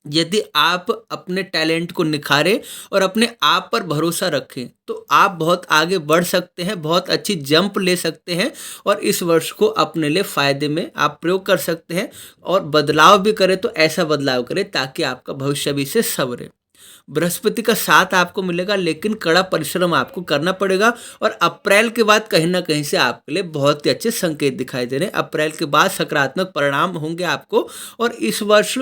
यदि आप अपने टैलेंट को निखारें और अपने आप पर भरोसा रखें तो आप बहुत आगे बढ़ सकते हैं, बहुत अच्छी जंप ले सकते हैं और इस वर्ष को अपने लिए फ़ायदे में आप प्रयोग कर सकते हैं। और बदलाव भी करें तो ऐसा बदलाव करें ताकि आपका भविष्य भी से संवरे। बृहस्पति का साथ आपको मिलेगा, लेकिन कड़ा परिश्रम आपको करना पड़ेगा। और अप्रैल के बाद कहीं ना कहीं से आपके लिए बहुत ही अच्छे संकेत दिखाई दे रहे हैं। अप्रैल के बाद सकारात्मक परिणाम होंगे आपको। और इस वर्ष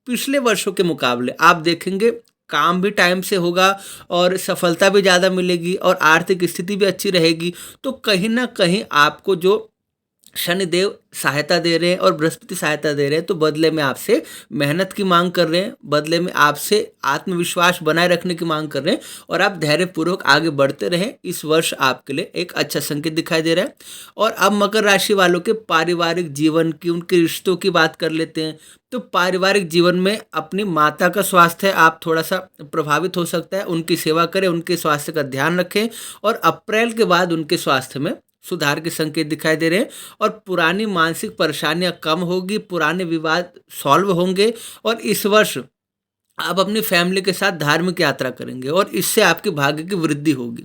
पिछले वर्षों के मुकाबले आप देखेंगे काम भी टाइम से होगा और सफलता भी ज़्यादा मिलेगी और आर्थिक स्थिति भी अच्छी रहेगी। तो कहीं ना कहीं आपको जो शनिदेव सहायता दे रहे हैं और बृहस्पति सहायता दे रहे हैं, तो बदले में आपसे मेहनत की मांग कर रहे हैं, बदले में आपसे आत्मविश्वास बनाए रखने की मांग कर रहे हैं और आप धैर्यपूर्वक आगे बढ़ते रहें। इस वर्ष आपके लिए एक अच्छा संकेत दिखाई दे रहा है। और अब मकर राशि वालों के पारिवारिक जीवन की, उनके रिश्तों की बात कर लेते हैं। तो पारिवारिक जीवन में अपनी माता का स्वास्थ्य आप थोड़ा सा प्रभावित हो सकता है, उनकी सेवा करें, उनके स्वास्थ्य का ध्यान रखें और अप्रैल के बाद उनके स्वास्थ्य में सुधार के संकेत दिखाई दे रहे हैं। और पुरानी मानसिक परेशानियां कम होगी, पुराने विवाद सॉल्व होंगे और इस वर्ष आप अपनी फैमिली के साथ धार्मिक यात्रा करेंगे और इससे आपके भाग्य की वृद्धि होगी।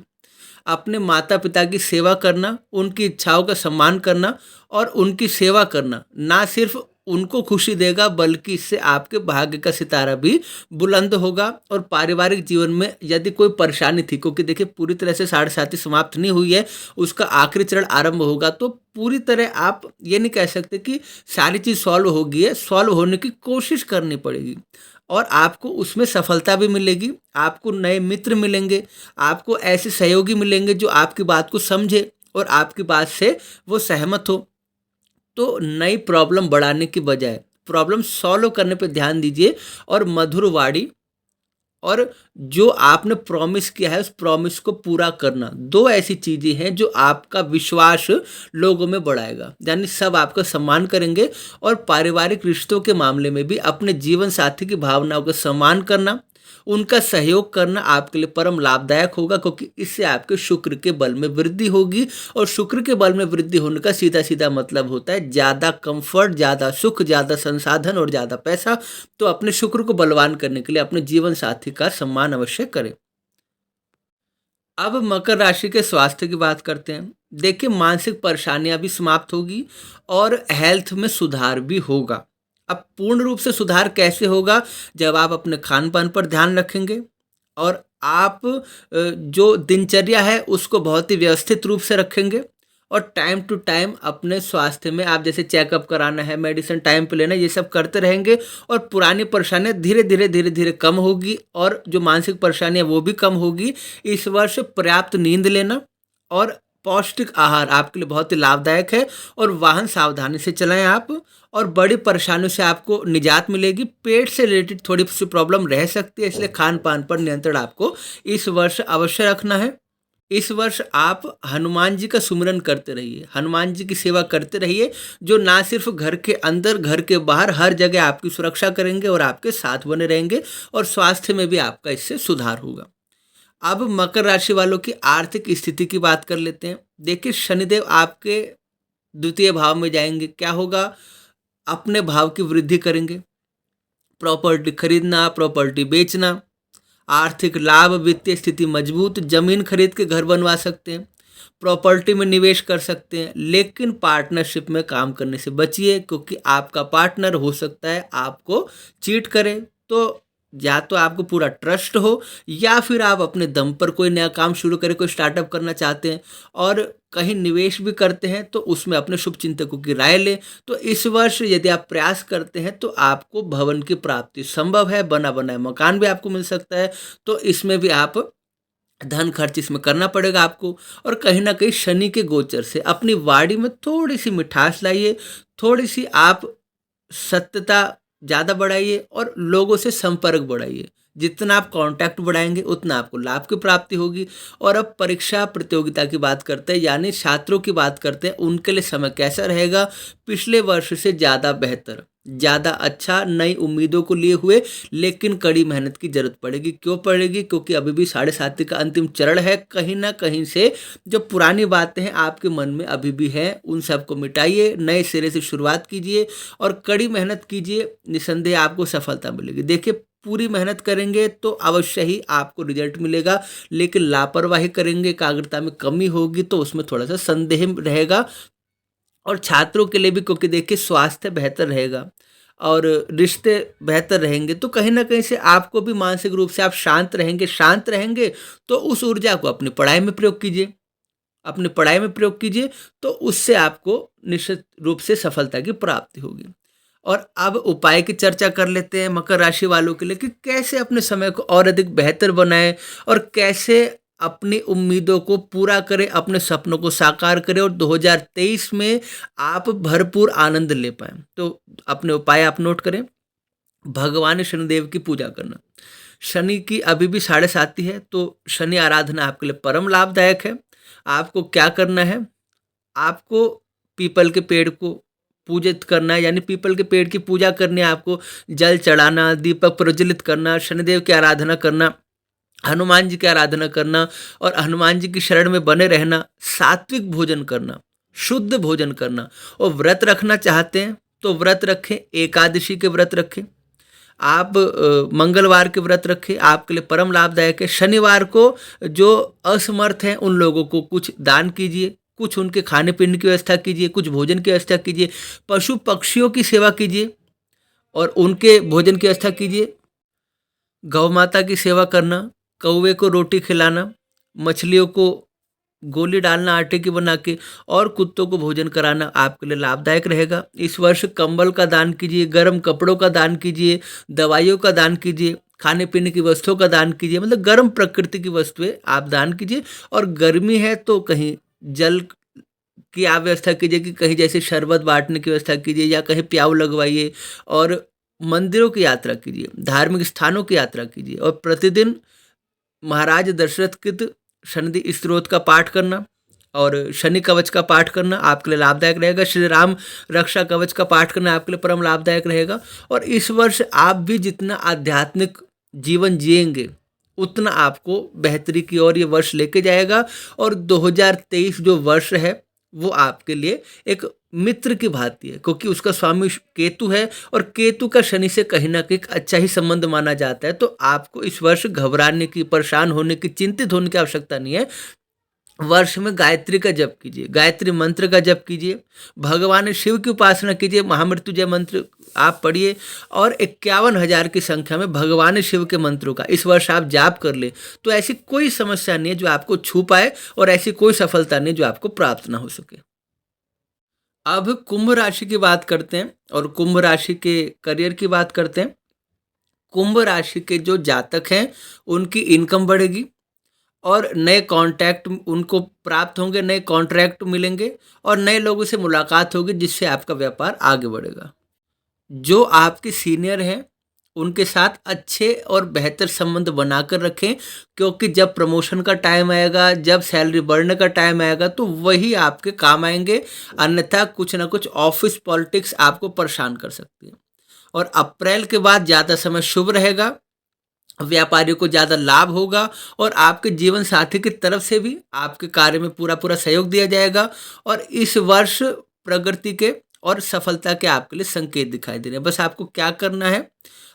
अपने माता पिता की सेवा करना, उनकी इच्छाओं का सम्मान करना और उनकी सेवा करना ना सिर्फ उनको खुशी देगा बल्कि इससे आपके भाग्य का सितारा भी बुलंद होगा। और पारिवारिक जीवन में यदि कोई परेशानी थी, क्योंकि देखिए पूरी तरह से साढ़े साथी समाप्त नहीं हुई है, उसका आखिरी चरण आरंभ होगा, तो पूरी तरह आप ये नहीं कह सकते कि सारी चीज़ सॉल्व होगी है, सॉल्व होने की कोशिश करनी पड़ेगी और आपको उसमें सफलता भी मिलेगी। आपको नए मित्र मिलेंगे, आपको ऐसे सहयोगी मिलेंगे जो आपकी बात को समझे और आपकी बात से वो सहमत हो। तो नई प्रॉब्लम बढ़ाने की बजाय प्रॉब्लम सॉल्व करने पे ध्यान दीजिए और मधुर वाणी और जो आपने प्रॉमिस किया है उस प्रॉमिस को पूरा करना, दो ऐसी चीज़ें हैं जो आपका विश्वास लोगों में बढ़ाएगा, यानी सब आपका सम्मान करेंगे। और पारिवारिक रिश्तों के मामले में भी अपने जीवन साथी की भावनाओं का सम्मान करना, उनका सहयोग करना आपके लिए परम लाभदायक होगा, क्योंकि इससे आपके शुक्र के बल में वृद्धि होगी। और शुक्र के बल में वृद्धि होने का सीधा सीधा मतलब होता है ज़्यादा कंफर्ट, ज़्यादा सुख, ज़्यादा संसाधन और ज़्यादा पैसा। तो अपने शुक्र को बलवान करने के लिए अपने जीवन साथी का सम्मान अवश्य करें। अब मकर राशि के स्वास्थ्य की बात करते हैं। देखिए, मानसिक परेशानियां भी समाप्त होगी और हेल्थ में सुधार भी होगा। अब पूर्ण रूप से सुधार कैसे होगा? जब आप अपने खान पान पर ध्यान रखेंगे और आप जो दिनचर्या है उसको बहुत ही व्यवस्थित रूप से रखेंगे और टाइम टू टाइम अपने स्वास्थ्य में आप जैसे चेकअप कराना है, मेडिसिन टाइम पे लेना, ये सब करते रहेंगे और पुरानी परेशानियां धीरे धीरे कम होगी और जो मानसिक परेशानियां वो भी कम होगी। इस वर्ष पर्याप्त नींद लेना और पौष्टिक आहार आपके लिए बहुत ही लाभदायक है। और वाहन सावधानी से चलाएं आप, और बड़ी परेशानियों से आपको निजात मिलेगी। पेट से रिलेटेड थोड़ी सी प्रॉब्लम रह सकती है, इसलिए खान पान पर नियंत्रण आपको इस वर्ष अवश्य रखना है। इस वर्ष आप हनुमान जी का सुमिरन करते रहिए, हनुमान जी की सेवा करते रहिए, जो ना सिर्फ घर के अंदर, घर के बाहर हर जगह आपकी सुरक्षा करेंगे और आपके साथ बने रहेंगे और स्वास्थ्य में भी आपका इससे सुधार होगा। अब मकर राशि वालों की आर्थिक स्थिति की बात कर लेते हैं। देखिए, शनिदेव आपके द्वितीय भाव में जाएंगे, क्या होगा? अपने भाव की वृद्धि करेंगे। प्रॉपर्टी खरीदना, प्रॉपर्टी बेचना, आर्थिक लाभ, वित्तीय स्थिति मजबूत, जमीन खरीद के घर बनवा सकते हैं, प्रॉपर्टी में निवेश कर सकते हैं। लेकिन पार्टनरशिप में काम करने से बचिए, क्योंकि आपका पार्टनर हो सकता है आपको चीट करे। तो या तो आपको पूरा ट्रस्ट हो या फिर आप अपने दम पर कोई नया काम शुरू करें, कोई स्टार्टअप करना चाहते हैं और कहीं निवेश भी करते हैं तो उसमें अपने शुभ चिंतकों की राय लें। तो इस वर्ष यदि आप प्रयास करते हैं तो आपको भवन की प्राप्ति संभव है, बना बनाया मकान भी आपको मिल सकता है। तो इसमें भी आप धन खर्च इसमें करना पड़ेगा आपको। और कहीं ना कहीं शनि के गोचर से अपनी वाणी में थोड़ी सी मिठास लाइए, थोड़ी सी आप सत्यता ज़्यादा बढ़ाइए और लोगों से संपर्क बढ़ाइए। जितना आप कांटेक्ट बढ़ाएंगे उतना आपको लाभ की प्राप्ति होगी। और अब परीक्षा प्रतियोगिता की बात करते हैं, यानी छात्रों की बात करते हैं, उनके लिए समय कैसा रहेगा? पिछले वर्ष से ज़्यादा बेहतर, ज़्यादा अच्छा, नई उम्मीदों को लिए हुए, लेकिन कड़ी मेहनत की जरूरत पड़ेगी। क्यों पड़ेगी? क्योंकि अभी भी 7.5 का अंतिम चरण है। कहीं ना कहीं से जो पुरानी बातें हैं आपके मन में अभी भी हैं, उन सबको मिटाइए, नए सिरे से शुरुआत कीजिए और कड़ी मेहनत कीजिए। निसंदेह आपको सफलता मिलेगी। देखिए, पूरी मेहनत करेंगे तो अवश्य ही आपको रिजल्ट मिलेगा, लेकिन लापरवाही करेंगे, एकाग्रता में कमी होगी तो उसमें थोड़ा सा संदेह रहेगा। और छात्रों के लिए भी, क्योंकि देखिए स्वास्थ्य बेहतर रहेगा और रिश्ते बेहतर रहेंगे, तो कहीं ना कहीं से आपको भी मानसिक रूप से आप शांत रहेंगे तो उस ऊर्जा को अपनी पढ़ाई में प्रयोग कीजिए, अपनी पढ़ाई में प्रयोग कीजिए, तो उससे आपको निश्चित रूप से सफलता की प्राप्ति होगी। और अब उपाय की चर्चा कर लेते हैं मकर राशि वालों के लिए कि कैसे अपने समय को और अधिक बेहतर बनाएं और कैसे अपनी उम्मीदों को पूरा करें, अपने सपनों को साकार करें और 2023 में आप भरपूर आनंद ले पाएं। तो अपने उपाय आप नोट करें। भगवान शनिदेव की पूजा करना। शनि की अभी भी 7.5 है, तो शनि आराधना आपके लिए परम लाभदायक है। आपको क्या करना है? आपको पीपल के पेड़ को पूजित करना है, यानी पीपल के पेड़ की पूजा करनी है। आपको जल चढ़ाना, दीपक प्रज्वलित करना, शनिदेव की आराधना करना, हनुमान जी की आराधना करना और हनुमान जी की शरण में बने रहना, सात्विक भोजन करना, शुद्ध भोजन करना। और व्रत रखना चाहते हैं तो व्रत रखें, एकादशी के व्रत रखें, आप मंगलवार के व्रत रखें, आपके लिए परम लाभदायक है। शनिवार को जो असमर्थ हैं उन लोगों को कुछ दान कीजिए, कुछ उनके खाने पीने की व्यवस्था कीजिए, कुछ भोजन की व्यवस्था कीजिए, पशु पक्षियों की सेवा कीजिए और उनके भोजन की व्यवस्था कीजिए। गौ माता की सेवा करना, कौवे को रोटी खिलाना, मछलियों को गोली डालना आटे की बना के और कुत्तों को भोजन कराना आपके लिए लाभदायक रहेगा। इस वर्ष कंबल का दान कीजिए, गर्म कपड़ों का दान कीजिए, दवाइयों का दान कीजिए, खाने पीने की वस्तुओं का दान कीजिए, मतलब गर्म प्रकृति की वस्तुएं आप दान कीजिए। और गर्मी है तो कहीं जल की आप व्यवस्था कीजिए कि कहीं जैसे शरबत बांटने की व्यवस्था कीजिए या कहीं प्याऊ लगवाइए। और मंदिरों की यात्रा कीजिए, धार्मिक स्थानों की यात्रा कीजिए और प्रतिदिन महाराज दशरथ कृत शनि स्तोत्र का पाठ करना और शनि कवच का पाठ करना आपके लिए लाभदायक रहेगा। श्री राम रक्षा कवच का पाठ करना आपके लिए परम लाभदायक रहेगा। और इस वर्ष आप भी जितना आध्यात्मिक जीवन जिएंगे उतना आपको बेहतरी की ओर ये वर्ष लेके जाएगा। और 2023 जो वर्ष है वो आपके लिए एक मित्र की भांति है, क्योंकि उसका स्वामी केतु है और केतु का शनि से कहीं ना कहीं एक अच्छा ही संबंध माना जाता है। तो आपको इस वर्ष घबराने की, परेशान होने की, चिंतित होने की आवश्यकता नहीं है। वर्ष में गायत्री का जप कीजिए, गायत्री मंत्र का जप कीजिए, भगवान शिव की उपासना कीजिए, महामृत्युंजय मंत्र आप पढ़िए और 51,000 की संख्या में भगवान शिव के मंत्रों का इस वर्ष आप जाप कर ले। तो ऐसी कोई समस्या नहीं है जो आपको छू पाए और ऐसी कोई सफलता नहीं जो आपको प्राप्त ना हो सके। अब कुंभ राशि की बात करते हैं और कुंभ राशि के करियर की बात करते हैं। कुंभ राशि के जो जातक हैं उनकी इनकम बढ़ेगी और नए कॉन्टैक्ट उनको प्राप्त होंगे, नए कॉन्ट्रैक्ट मिलेंगे और नए लोगों से मुलाकात होगी जिससे आपका व्यापार आगे बढ़ेगा। जो आपके सीनियर हैं उनके साथ अच्छे और बेहतर संबंध बनाकर रखें, क्योंकि जब प्रमोशन का टाइम आएगा, जब सैलरी बढ़ने का टाइम आएगा तो वही आपके काम आएंगे, अन्यथा कुछ ना कुछ ऑफिस पॉलिटिक्स आपको परेशान कर सकती है। और अप्रैल के बाद ज़्यादा समय शुभ रहेगा, व्यापारियों को ज़्यादा लाभ होगा और आपके जीवन साथी की तरफ से भी आपके कार्य में पूरा पूरा सहयोग दिया जाएगा। और इस वर्ष प्रगति के और सफलता के आपके लिए संकेत दिखाई दे रहे हैं। बस आपको क्या करना है,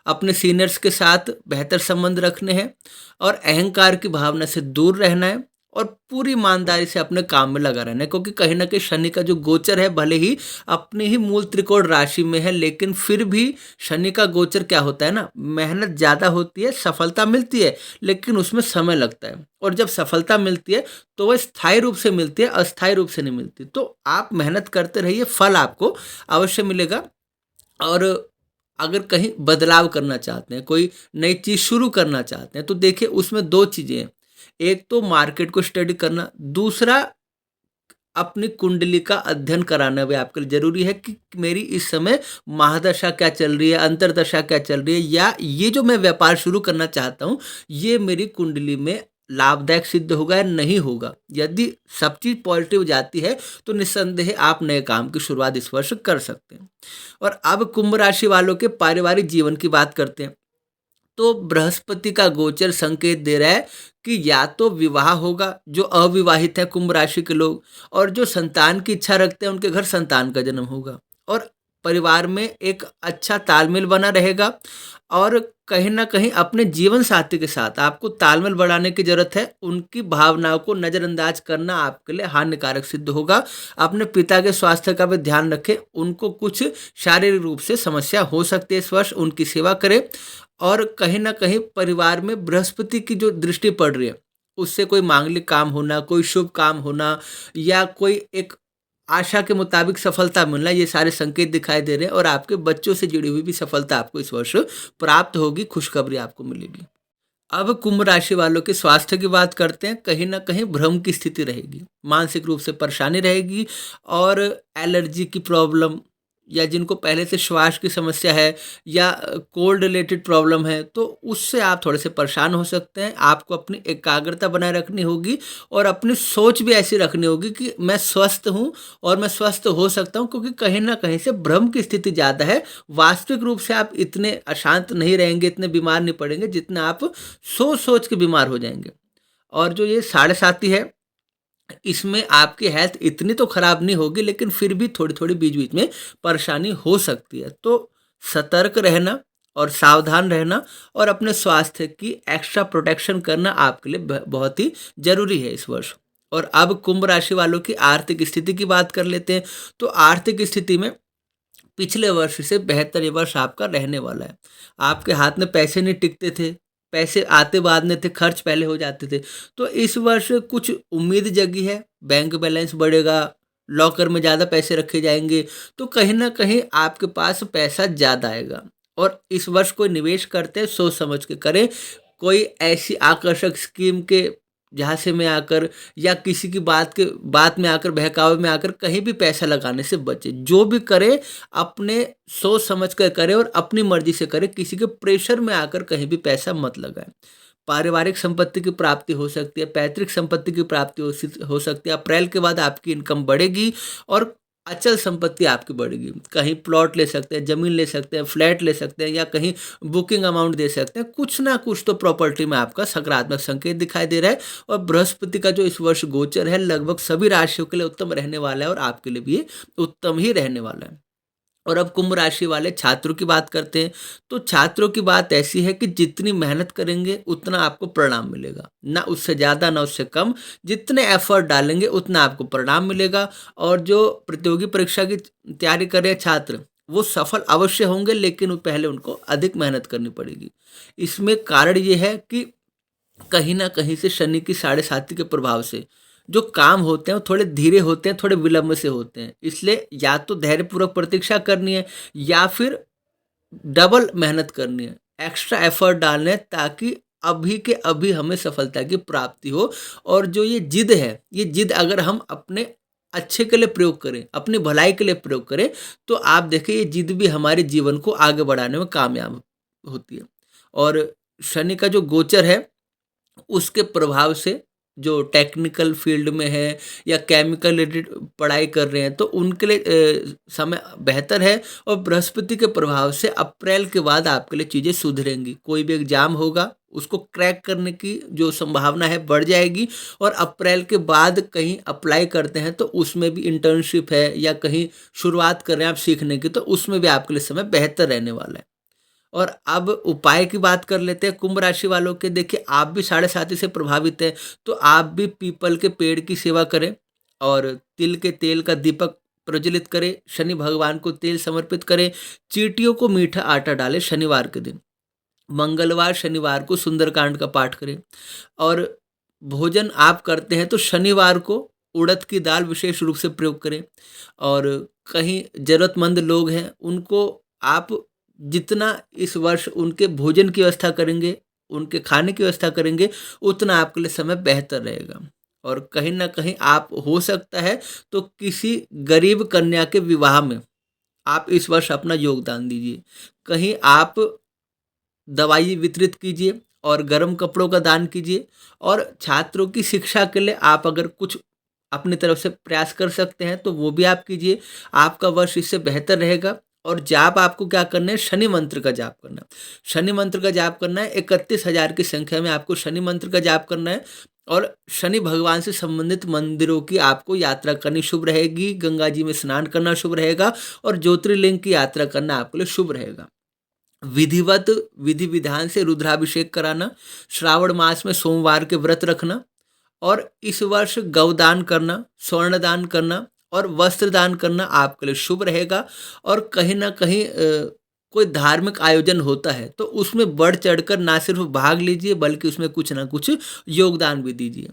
अपने सीनियर्स के साथ बेहतर संबंध रखने हैं और अहंकार की भावना से दूर रहना है और पूरी ईमानदारी से अपने काम में लगा रहना है, क्योंकि कहीं ना कहीं शनि का जो गोचर है भले ही अपनी ही मूल त्रिकोण राशि में है, लेकिन फिर भी शनि का गोचर क्या होता है ना, मेहनत ज़्यादा होती है, सफलता मिलती है लेकिन उसमें समय लगता है। और जब सफलता मिलती है तो वह स्थायी रूप से मिलती है, अस्थायी रूप से नहीं मिलती। तो आप मेहनत करते रहिए, फल आपको अवश्य मिलेगा। और अगर कहीं बदलाव करना चाहते हैं, कोई नई चीज़ शुरू करना चाहते हैं, तो देखिए उसमें दो चीज़ें हैं। एक तो मार्केट को स्टडी करना, दूसरा अपनी कुंडली का अध्ययन कराना भी आपके लिए जरूरी है कि मेरी इस समय महादशा क्या चल रही है, अंतरदशा क्या चल रही है, या ये जो मैं व्यापार शुरू करना चाहता हूँ ये मेरी कुंडली में लाभदायक सिद्ध होगा या नहीं होगा। यदि सब चीज़ पॉजिटिव जाती है तो निस्संदेह आप नए काम की शुरुआत इस वर्ष कर सकते हैं। और अब कुंभ राशि वालों के पारिवारिक जीवन की बात करते हैं। तो बृहस्पति का गोचर संकेत दे रहा है कि या तो विवाह होगा, जो अविवाहित है कुंभ राशि के लोग, और जो संतान की इच्छा रखते हैं उनके घर संतान का जन्म होगा और परिवार में एक अच्छा तालमेल बना रहेगा। और कहीं ना कहीं अपने जीवन साथी के साथ आपको तालमेल बढ़ाने की जरूरत है, उनकी भावनाओं को नज़रअंदाज करना आपके लिए हानिकारक सिद्ध होगा। अपने पिता के स्वास्थ्य का भी ध्यान रखें, उनको कुछ शारीरिक रूप से समस्या हो सकती है इस वर्ष, उनकी सेवा करें। और कहीं ना कहीं परिवार में बृहस्पति की जो दृष्टि पड़ रही है उससे कोई मांगलिक काम होना, कोई शुभ काम होना या कोई एक आशा के मुताबिक सफलता मिलना, ये सारे संकेत दिखाई दे रहे हैं। और आपके बच्चों से जुड़ी हुई भी सफलता आपको इस वर्ष प्राप्त होगी, खुशखबरी आपको मिलेगी। अब कुंभ राशि वालों के स्वास्थ्य की बात करते हैं। कहीं ना कहीं भ्रम की स्थिति रहेगी, मानसिक रूप से परेशानी रहेगी और एलर्जी की प्रॉब्लम, या जिनको पहले से श्वास की समस्या है या कोल्ड रिलेटेड प्रॉब्लम है तो उससे आप थोड़े से परेशान हो सकते हैं। आपको अपनी एकाग्रता बनाए रखनी होगी और अपनी सोच भी ऐसी रखनी होगी कि मैं स्वस्थ हूँ और मैं स्वस्थ हो सकता हूँ, क्योंकि कहीं ना कहीं से भ्रम की स्थिति ज़्यादा है। वास्तविक रूप से आप इतने अशांत नहीं रहेंगे, इतने बीमार नहीं पड़ेंगे जितना आप सोच सोच के बीमार हो जाएंगे। और जो ये साढ़े साथी है इसमें आपकी हेल्थ इतनी तो खराब नहीं होगी, लेकिन फिर भी थोड़ी थोड़ी बीच बीच में परेशानी हो सकती है। तो सतर्क रहना और सावधान रहना और अपने स्वास्थ्य की एक्स्ट्रा प्रोटेक्शन करना आपके लिए बहुत ही जरूरी है इस वर्ष। और अब कुंभ राशि वालों की आर्थिक स्थिति की बात कर लेते हैं। तो आर्थिक स्थिति में पिछले वर्ष से बेहतर ये वर्ष आपका रहने वाला है। आपके हाथ में पैसे नहीं टिकते थे, पैसे आते बाद में थे, खर्च पहले हो जाते थे। तो इस वर्ष कुछ उम्मीद जगी है, बैंक बैलेंस बढ़ेगा, लॉकर में ज़्यादा पैसे रखे जाएंगे, तो कहीं ना कहीं आपके पास पैसा ज़्यादा आएगा। और इस वर्ष कोई निवेश करते हैं सोच समझ के करें, कोई ऐसी आकर्षक स्कीम के झांसे में आकर या किसी की बात में आकर, बहकावे में आकर कहीं भी पैसा लगाने से बचे। जो भी करे अपने सोच समझ कर करे और अपनी मर्जी से करे, किसी के प्रेशर में आकर कहीं भी पैसा मत लगाए। पारिवारिक संपत्ति की प्राप्ति हो सकती है, पैतृक संपत्ति की प्राप्ति हो सकती है। अप्रैल के बाद आपकी इनकम बढ़ेगी और अचल संपत्ति आपकी बढ़ेगी। कहीं प्लॉट ले सकते हैं, ज़मीन ले सकते हैं, फ्लैट ले सकते हैं या कहीं बुकिंग अमाउंट दे सकते हैं। कुछ ना कुछ तो प्रॉपर्टी में आपका सकारात्मक संकेत दिखाई दे रहा है और बृहस्पति का जो इस वर्ष गोचर है लगभग सभी राशियों के लिए उत्तम रहने वाला है और आपके लिए भी ये उत्तम ही रहने वाला है। और अब कुंभ राशि वाले छात्रों की बात करते हैं, तो छात्रों की बात ऐसी है कि जितनी मेहनत करेंगे उतना आपको परिणाम मिलेगा, ना उससे ज़्यादा ना उससे कम। जितने एफर्ट डालेंगे उतना आपको परिणाम मिलेगा। और जो प्रतियोगी परीक्षा की तैयारी कर रहे हैं छात्र, वो सफल अवश्य होंगे, लेकिन वो पहले उनको अधिक मेहनत करनी पड़ेगी। इसमें कारण ये है कि कहीं न कहीं से शनि की साढ़े साती के प्रभाव से जो काम होते हैं वो थोड़े धीरे होते हैं, थोड़े विलंब से होते हैं। इसलिए या तो धैर्यपूर्वक प्रतीक्षा करनी है या फिर डबल मेहनत करनी है, एक्स्ट्रा एफर्ट डालने हैं ताकि अभी के अभी हमें सफलता की प्राप्ति हो। और जो ये ज़िद है, ये ज़िद अगर हम अपने अच्छे के लिए प्रयोग करें, अपनी भलाई के लिए प्रयोग करें, तो आप देखिए ये ज़िद भी हमारे जीवन को आगे बढ़ाने में कामयाब होती है। और शनि का जो गोचर है उसके प्रभाव से जो टेक्निकल फील्ड में है या केमिकल रिलेटेड पढ़ाई कर रहे हैं तो उनके लिए समय बेहतर है। और बृहस्पति के प्रभाव से अप्रैल के बाद आपके लिए चीज़ें सुधरेंगी। कोई भी एग्जाम होगा उसको क्रैक करने की जो संभावना है बढ़ जाएगी। और अप्रैल के बाद कहीं अप्लाई करते हैं तो उसमें भी इंटर्नशिप है या कहीं शुरुआत कर रहे हैं आप सीखने की, तो उसमें भी आपके लिए समय बेहतर रहने वाला है। और अब उपाय की बात कर लेते हैं कुंभ राशि वालों के। देखिए आप भी साढ़े साथी से प्रभावित हैं तो आप भी पीपल के पेड़ की सेवा करें और तिल के तेल का दीपक प्रज्वलित करें, शनि भगवान को तेल समर्पित करें, चींटियों को मीठा आटा डालें शनिवार के दिन, मंगलवार शनिवार को सुंदरकांड का पाठ करें। और भोजन आप करते हैं तो शनिवार को उड़द की दाल विशेष रूप से प्रयोग करें। और कहीं ज़रूरतमंद लोग हैं उनको आप जितना इस वर्ष उनके भोजन की व्यवस्था करेंगे, उनके खाने की व्यवस्था करेंगे, उतना आपके लिए समय बेहतर रहेगा। और कहीं न कहीं आप हो सकता है तो किसी गरीब कन्या के विवाह में आप इस वर्ष अपना योगदान दीजिए। कहीं आप दवाई वितरित कीजिए और गर्म कपड़ों का दान कीजिए। और छात्रों की शिक्षा के लिए आप अगर कुछ अपनी तरफ से प्रयास कर सकते हैं तो वो भी आप कीजिए, आपका वर्ष इससे बेहतर रहेगा। और जाप आपको क्या करना है, शनि मंत्र का जाप करना है। शनि मंत्र का जाप करना है, 31,000 की संख्या में आपको शनि मंत्र का जाप करना है। और शनि भगवान से संबंधित मंदिरों की आपको यात्रा करनी शुभ रहेगी, गंगा जी में स्नान करना शुभ रहेगा और ज्योतिर्लिंग की यात्रा करना आपके लिए शुभ रहेगा। विधिवत विधि विधान से रुद्राभिषेक कराना, श्रावण मास में सोमवार के व्रत रखना और इस वर्ष गौदान करना, स्वर्ण दान करना और वस्त्र दान करना आपके लिए शुभ रहेगा। और कहीं न कहीं कोई धार्मिक आयोजन होता है तो उसमें बढ़ चढ़कर ना सिर्फ भाग लीजिए बल्कि उसमें कुछ ना कुछ योगदान भी दीजिए।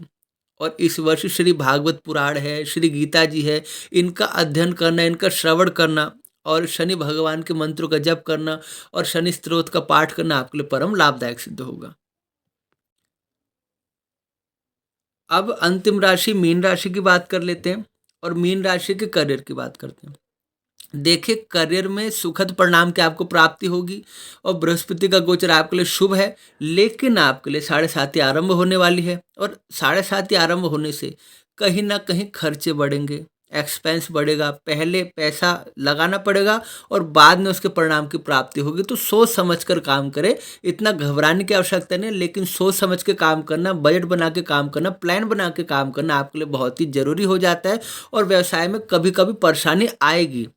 और इस वर्ष श्री भागवत पुराण है, श्री गीता जी है, इनका अध्ययन करना, इनका श्रवण करना और शनि भगवान के मंत्रों का जप करना और शनि स्तोत्र का पाठ करना आपके लिए परम लाभदायक सिद्ध होगा। अब अंतिम राशि मीन राशि की बात कर लेते हैं और मीन राशि के करियर की बात करते हैं। देखिए करियर में सुखद परिणाम की आपको प्राप्ति होगी और बृहस्पति का गोचर आपके लिए शुभ है, लेकिन आपके लिए साढ़े साती आरंभ होने वाली है। और साढ़े साती आरंभ होने से कहीं ना कहीं खर्चे बढ़ेंगे, एक्सपेंस बढ़ेगा, पहले पैसा लगाना पड़ेगा और बाद में उसके परिणाम की प्राप्ति होगी। तो सोच समझ कर काम करें, इतना घबराने की आवश्यकता नहीं है, लेकिन सोच समझ के काम करना, बजट बना के काम करना, प्लान बना के काम करना आपके लिए बहुत ही ज़रूरी हो जाता है। और व्यवसाय में कभी कभी परेशानी आएगी,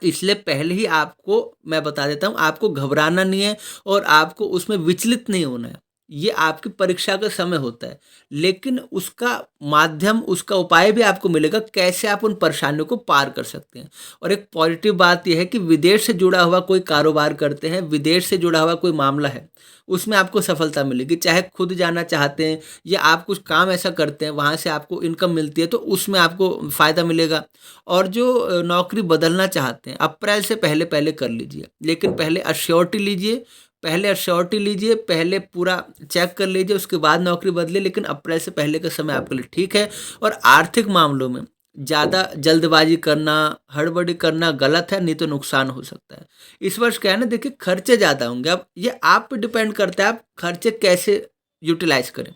इसलिए पहले ही आपको मैं बता देता हूँ, आपको घबराना नहीं है और आपको उसमें विचलित नहीं होना है। ये आपकी परीक्षा का समय होता है, लेकिन उसका माध्यम, उसका उपाय भी आपको मिलेगा कैसे आप उन परेशानियों को पार कर सकते हैं। और एक पॉजिटिव बात यह है कि विदेश से जुड़ा हुआ कोई कारोबार करते हैं, विदेश से जुड़ा हुआ कोई मामला है, उसमें आपको सफलता मिलेगी। चाहे खुद जाना चाहते हैं या आप कुछ काम ऐसा करते हैं वहाँ से आपको इनकम मिलती है तो उसमें आपको फ़ायदा मिलेगा। और जो नौकरी बदलना चाहते हैं अप्रैल से पहले पहले कर लीजिए, लेकिन पहले एश्योरिटी लीजिए, पहले एश्योरिटी लीजिए, पहले पूरा चेक कर लीजिए, उसके बाद नौकरी बदलिए। लेकिन अप्रैल से पहले का समय आपके लिए ठीक है। और आर्थिक मामलों में ज़्यादा जल्दबाजी करना, हड़बड़ी करना गलत है, नहीं तो नुकसान हो सकता है। इस वर्ष क्या है ना, देखिए खर्चे ज़्यादा होंगे। अब ये आप पे डिपेंड करता है आप खर्चे कैसे यूटिलाइज करें।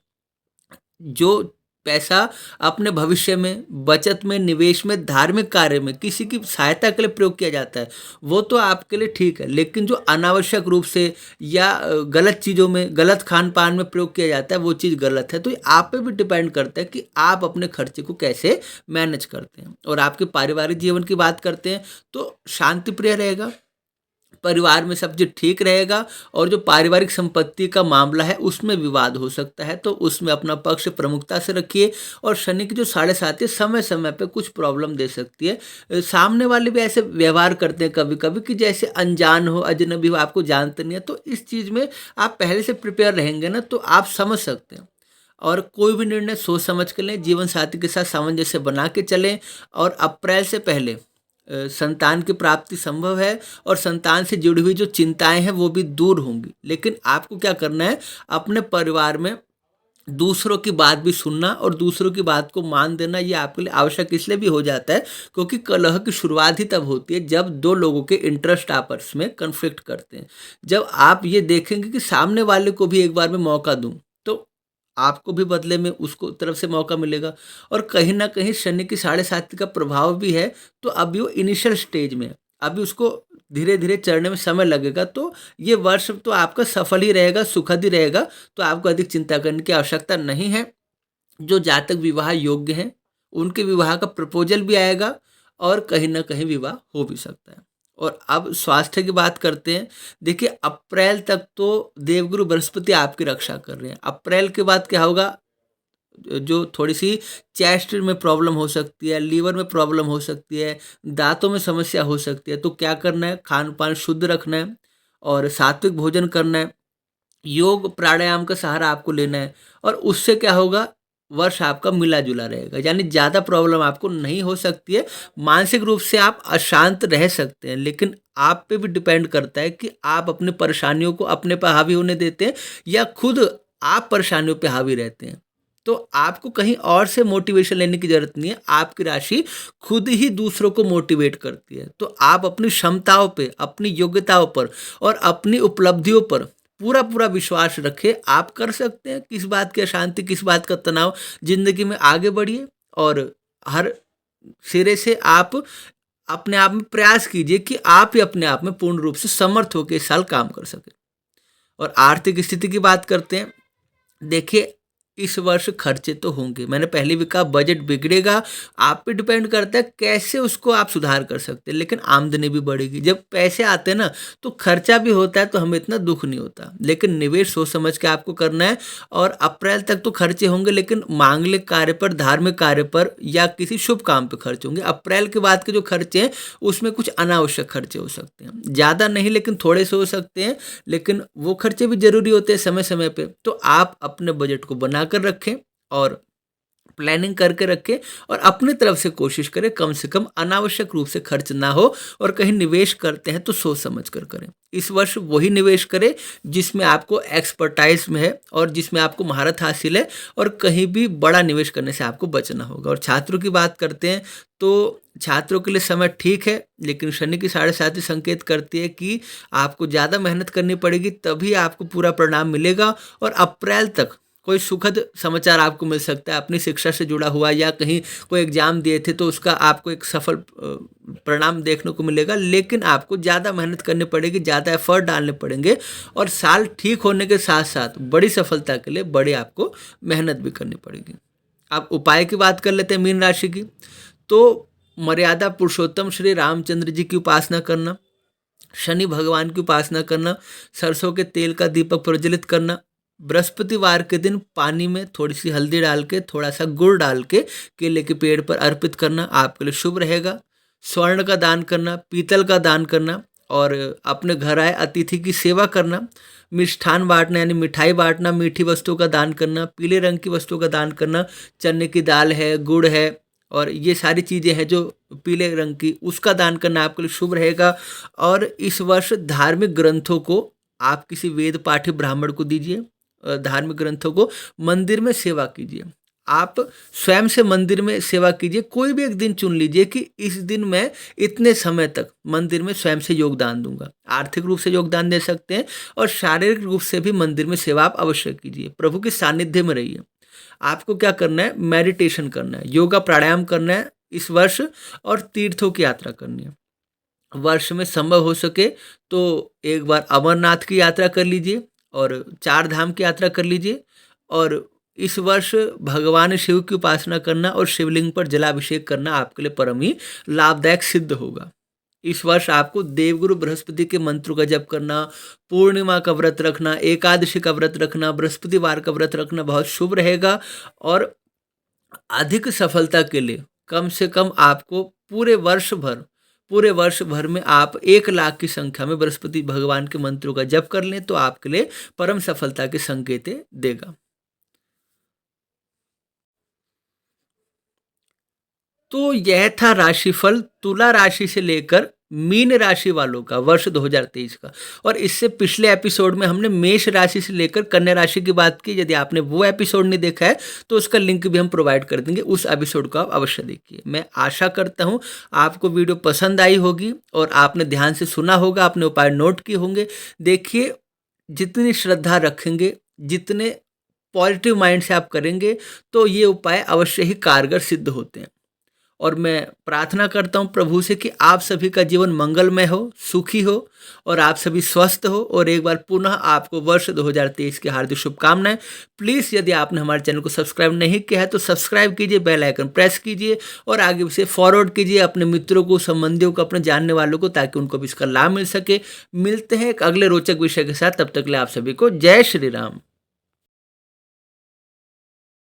जो पैसा अपने भविष्य में, बचत में, निवेश में, धार्मिक कार्य में, किसी की सहायता के लिए प्रयोग किया जाता है, वो तो आपके लिए ठीक है। लेकिन जो अनावश्यक रूप से या गलत चीज़ों में, गलत खान-पान में प्रयोग किया जाता है, वो चीज़ गलत है। तो ये आप पे भी डिपेंड करता है कि आप अपने खर्चे को कैसे मैनेज करते हैं। और आपके पारिवारिक जीवन की बात करते हैं, तो शांति प्रिय रहेगा, परिवार में सब चीज़ ठीक रहेगा, और जो पारिवारिक संपत्ति का मामला है उसमें विवाद हो सकता है, तो उसमें अपना पक्ष प्रमुखता से रखिए। और शनि की जो 7.5 है समय समय पे कुछ प्रॉब्लम दे सकती है। सामने वाले भी ऐसे व्यवहार करते हैं कभी कभी कि जैसे अनजान हो, अजनबी हो, आपको जानते नहीं है। तो इस चीज़ में आप पहले से प्रिपेयर रहेंगे ना, तो आप समझ सकते हैं। और कोई भी निर्णय सोच समझ कर लें, जीवन साथी के साथ सामंजस्य बना के चलें। और अप्रैल से पहले संतान की प्राप्ति संभव है, और संतान से जुड़ी हुई जो चिंताएं हैं वो भी दूर होंगी। लेकिन आपको क्या करना है, अपने परिवार में दूसरों की बात भी सुनना और दूसरों की बात को मान देना, ये आपके लिए आवश्यक इसलिए भी हो जाता है क्योंकि कलह की शुरुआत ही तब होती है जब दो लोगों के इंटरेस्ट आपस में कन्फ्लिक्ट करते हैं। जब आप ये देखेंगे कि सामने वाले को भी एक बार मैं मौका दूं, तो आपको भी बदले में उसको तरफ से मौका मिलेगा। और कहीं ना कहीं शनि की 7.5 का प्रभाव भी है, तो अभी वो इनिशियल स्टेज में है, अभी उसको धीरे धीरे चढ़ने में समय लगेगा। तो ये वर्ष तो आपका सफल ही रहेगा, सुखद ही रहेगा। तो आपको अधिक चिंता करने की आवश्यकता नहीं है। जो जातक विवाह योग्य हैं, उनके विवाह का प्रपोजल भी आएगा, और कहीं न कहीं विवाह हो भी सकता है। और अब स्वास्थ्य की बात करते हैं। देखिए, अप्रैल तक तो देवगुरु बृहस्पति आपकी रक्षा कर रहे हैं। अप्रैल के बाद क्या होगा, जो थोड़ी-सी चेस्ट में प्रॉब्लम हो सकती है, लीवर में प्रॉब्लम हो सकती है, दाँतों में समस्या हो सकती है। तो क्या करना है, खान-पान शुद्ध रखना है और सात्विक भोजन करना है। योग प्राणायाम का सहारा आपको लेना है, और उससे क्या होगा, वर्ष आपका मिला-जुला रहेगा। यानी ज़्यादा प्रॉब्लम आपको नहीं हो सकती है। मानसिक रूप से आप अशांत रह सकते हैं, लेकिन आप पे भी डिपेंड करता है कि आप अपनी परेशानियों को अपने पर हावी होने देते हैं या खुद आप परेशानियों पे हावी रहते हैं। तो आपको कहीं और से मोटिवेशन लेने की ज़रूरत नहीं है। आपकी राशि खुद ही दूसरों को मोटिवेट करती है। तो आप अपनी क्षमताओं पे, अपनी योग्यताओं पर और अपनी उपलब्धियों पर पूरा पूरा विश्वास रखें। आप कर सकते हैं। किस बात की अशांति, किस बात का तनाव, ज़िंदगी में आगे बढ़िए। और हर सिरे से आप अपने आप में प्रयास कीजिए कि आप ही अपने आप में पूर्ण रूप से समर्थ होकर इस साल काम कर सकें। और आर्थिक स्थिति की बात करते हैं। देखिए, इस वर्ष खर्चे तो होंगे, मैंने पहले भी कहा बजट बिगड़ेगा। आप पे डिपेंड करता है कैसे उसको आप सुधार कर सकते हैं, लेकिन आमदनी भी बढ़ेगी। जब पैसे आते हैं ना, तो खर्चा भी होता है, तो हमें इतना दुख नहीं होता। लेकिन निवेश सोच समझ के आपको करना है। और अप्रैल तक तो खर्चे होंगे, लेकिन मांगलिक कार्य पर, धार्मिक कार्य पर या किसी शुभ काम पे खर्च होंगे। अप्रैल के बाद के जो खर्चे हैं, उसमें कुछ अनावश्यक खर्चे हो सकते हैं, ज़्यादा नहीं लेकिन थोड़े से हो सकते हैं। लेकिन वो खर्चे भी ज़रूरी होते हैं समय समय पे। तो आप अपने बजट को बनाकर रखें और प्लानिंग करके रखें, और अपनी तरफ से कोशिश करें कम से कम अनावश्यक रूप से खर्च ना हो। और कहीं निवेश करते हैं तो सोच समझ कर करें। इस वर्ष वही निवेश करें जिसमें आपको एक्सपर्टाइज में है और जिसमें आपको महारत हासिल है, और कहीं भी बड़ा निवेश करने से आपको बचना होगा। और छात्रों की बात करते हैं, तो छात्रों के लिए समय ठीक है, लेकिन शनि की 7.5 संकेत करती है कि आपको ज़्यादा मेहनत करनी पड़ेगी, तभी आपको पूरा परिणाम मिलेगा। और अप्रैल तक कोई सुखद समाचार आपको मिल सकता है अपनी शिक्षा से जुड़ा हुआ, या कहीं कोई एग्ज़ाम दिए थे तो उसका आपको एक सफल परिणाम देखने को मिलेगा। लेकिन आपको ज़्यादा मेहनत करनी पड़ेगी, ज़्यादा एफर्ट डालने पड़ेंगे, और साल ठीक होने के साथ साथ बड़ी सफलता के लिए बड़ी आपको मेहनत भी करनी पड़ेगी। आप उपाय की बात कर लेते हैं मीन राशि की। तो मर्यादा पुरुषोत्तम श्री रामचंद्र जी की उपासना करना, शनि भगवान की उपासना करना, सरसों के तेल का दीपक प्रज्वलित करना, बृहस्पतिवार के दिन पानी में थोड़ी सी हल्दी डाल के, थोड़ा सा गुड़ डाल के केले के पेड़ पर अर्पित करना आपके लिए शुभ रहेगा। स्वर्ण का दान करना, पीतल का दान करना, और अपने घर आए अतिथि की सेवा करना, मिष्ठान बांटना यानी मिठाई बांटना, मीठी वस्तुओं का दान करना, पीले रंग की वस्तुओं का दान करना, चने की दाल है, गुड़ है, और ये सारी चीज़ें हैं जो पीले रंग की, उसका दान करना आपके लिए शुभ रहेगा। और इस वर्ष धार्मिक ग्रंथों को आप किसी वेद पाठी ब्राह्मण को दीजिए। धार्मिक ग्रंथों को मंदिर में सेवा कीजिए। आप स्वयं से मंदिर में सेवा कीजिए। कोई भी एक दिन चुन लीजिए कि इस दिन मैं इतने समय तक मंदिर में स्वयं से योगदान दूंगा। आर्थिक रूप से योगदान दे सकते हैं, और शारीरिक रूप से भी मंदिर में सेवा आप अवश्य कीजिए। प्रभु के सानिध्य में रहिए। आपको क्या करना है, मेडिटेशन करना है, योगा प्राणायाम करना है इस वर्ष, और तीर्थों की यात्रा करनी है। वर्ष में संभव हो सके तो एक बार अमरनाथ की यात्रा कर लीजिए और चार धाम की यात्रा कर लीजिए। और इस वर्ष भगवान शिव की उपासना करना और शिवलिंग पर जलाभिषेक करना आपके लिए परम ही लाभदायक सिद्ध होगा। इस वर्ष आपको देवगुरु बृहस्पति के मंत्रों का जप करना, पूर्णिमा का व्रत रखना, एकादशी का व्रत रखना, बृहस्पतिवार का व्रत रखना बहुत शुभ रहेगा। और अधिक सफलता के लिए कम से कम आपको पूरे वर्ष भर में आप 1 लाख की संख्या में बृहस्पति भगवान के मंत्रों का जप कर लें तो आपके लिए परम सफलता के संकेत देगा। तो यह था राशिफल तुला राशि से लेकर मीन राशि वालों का वर्ष 2023 का। और इससे पिछले एपिसोड में हमने मेष राशि से लेकर कन्या राशि की बात की। यदि आपने वो एपिसोड नहीं देखा है तो उसका लिंक भी हम प्रोवाइड कर देंगे, उस एपिसोड को आप अवश्य देखिए। मैं आशा करता हूँ आपको वीडियो पसंद आई होगी और आपने ध्यान से सुना होगा, आपने उपाय नोट किए होंगे। देखिए, जितनी श्रद्धा रखेंगे, जितने पॉजिटिव माइंड से आप करेंगे तो ये उपाय अवश्य ही कारगर सिद्ध होते हैं। और मैं प्रार्थना करता हूँ प्रभु से कि आप सभी का जीवन मंगलमय हो, सुखी हो और आप सभी स्वस्थ हो। और एक बार पुनः आपको वर्ष 2023 की हार्दिक शुभकामनाएं। प्लीज़ यदि आपने हमारे चैनल को सब्सक्राइब नहीं किया है तो सब्सक्राइब कीजिए, बेल आइकन प्रेस कीजिए और आगे से फॉरवर्ड कीजिए अपने मित्रों को, संबंधियों को, अपने जानने वालों को, ताकि उनको भी इसका लाभ मिल सके। मिलते हैं एक अगले रोचक विषय के साथ, तब तक के लिए आप सभी को जय श्री राम।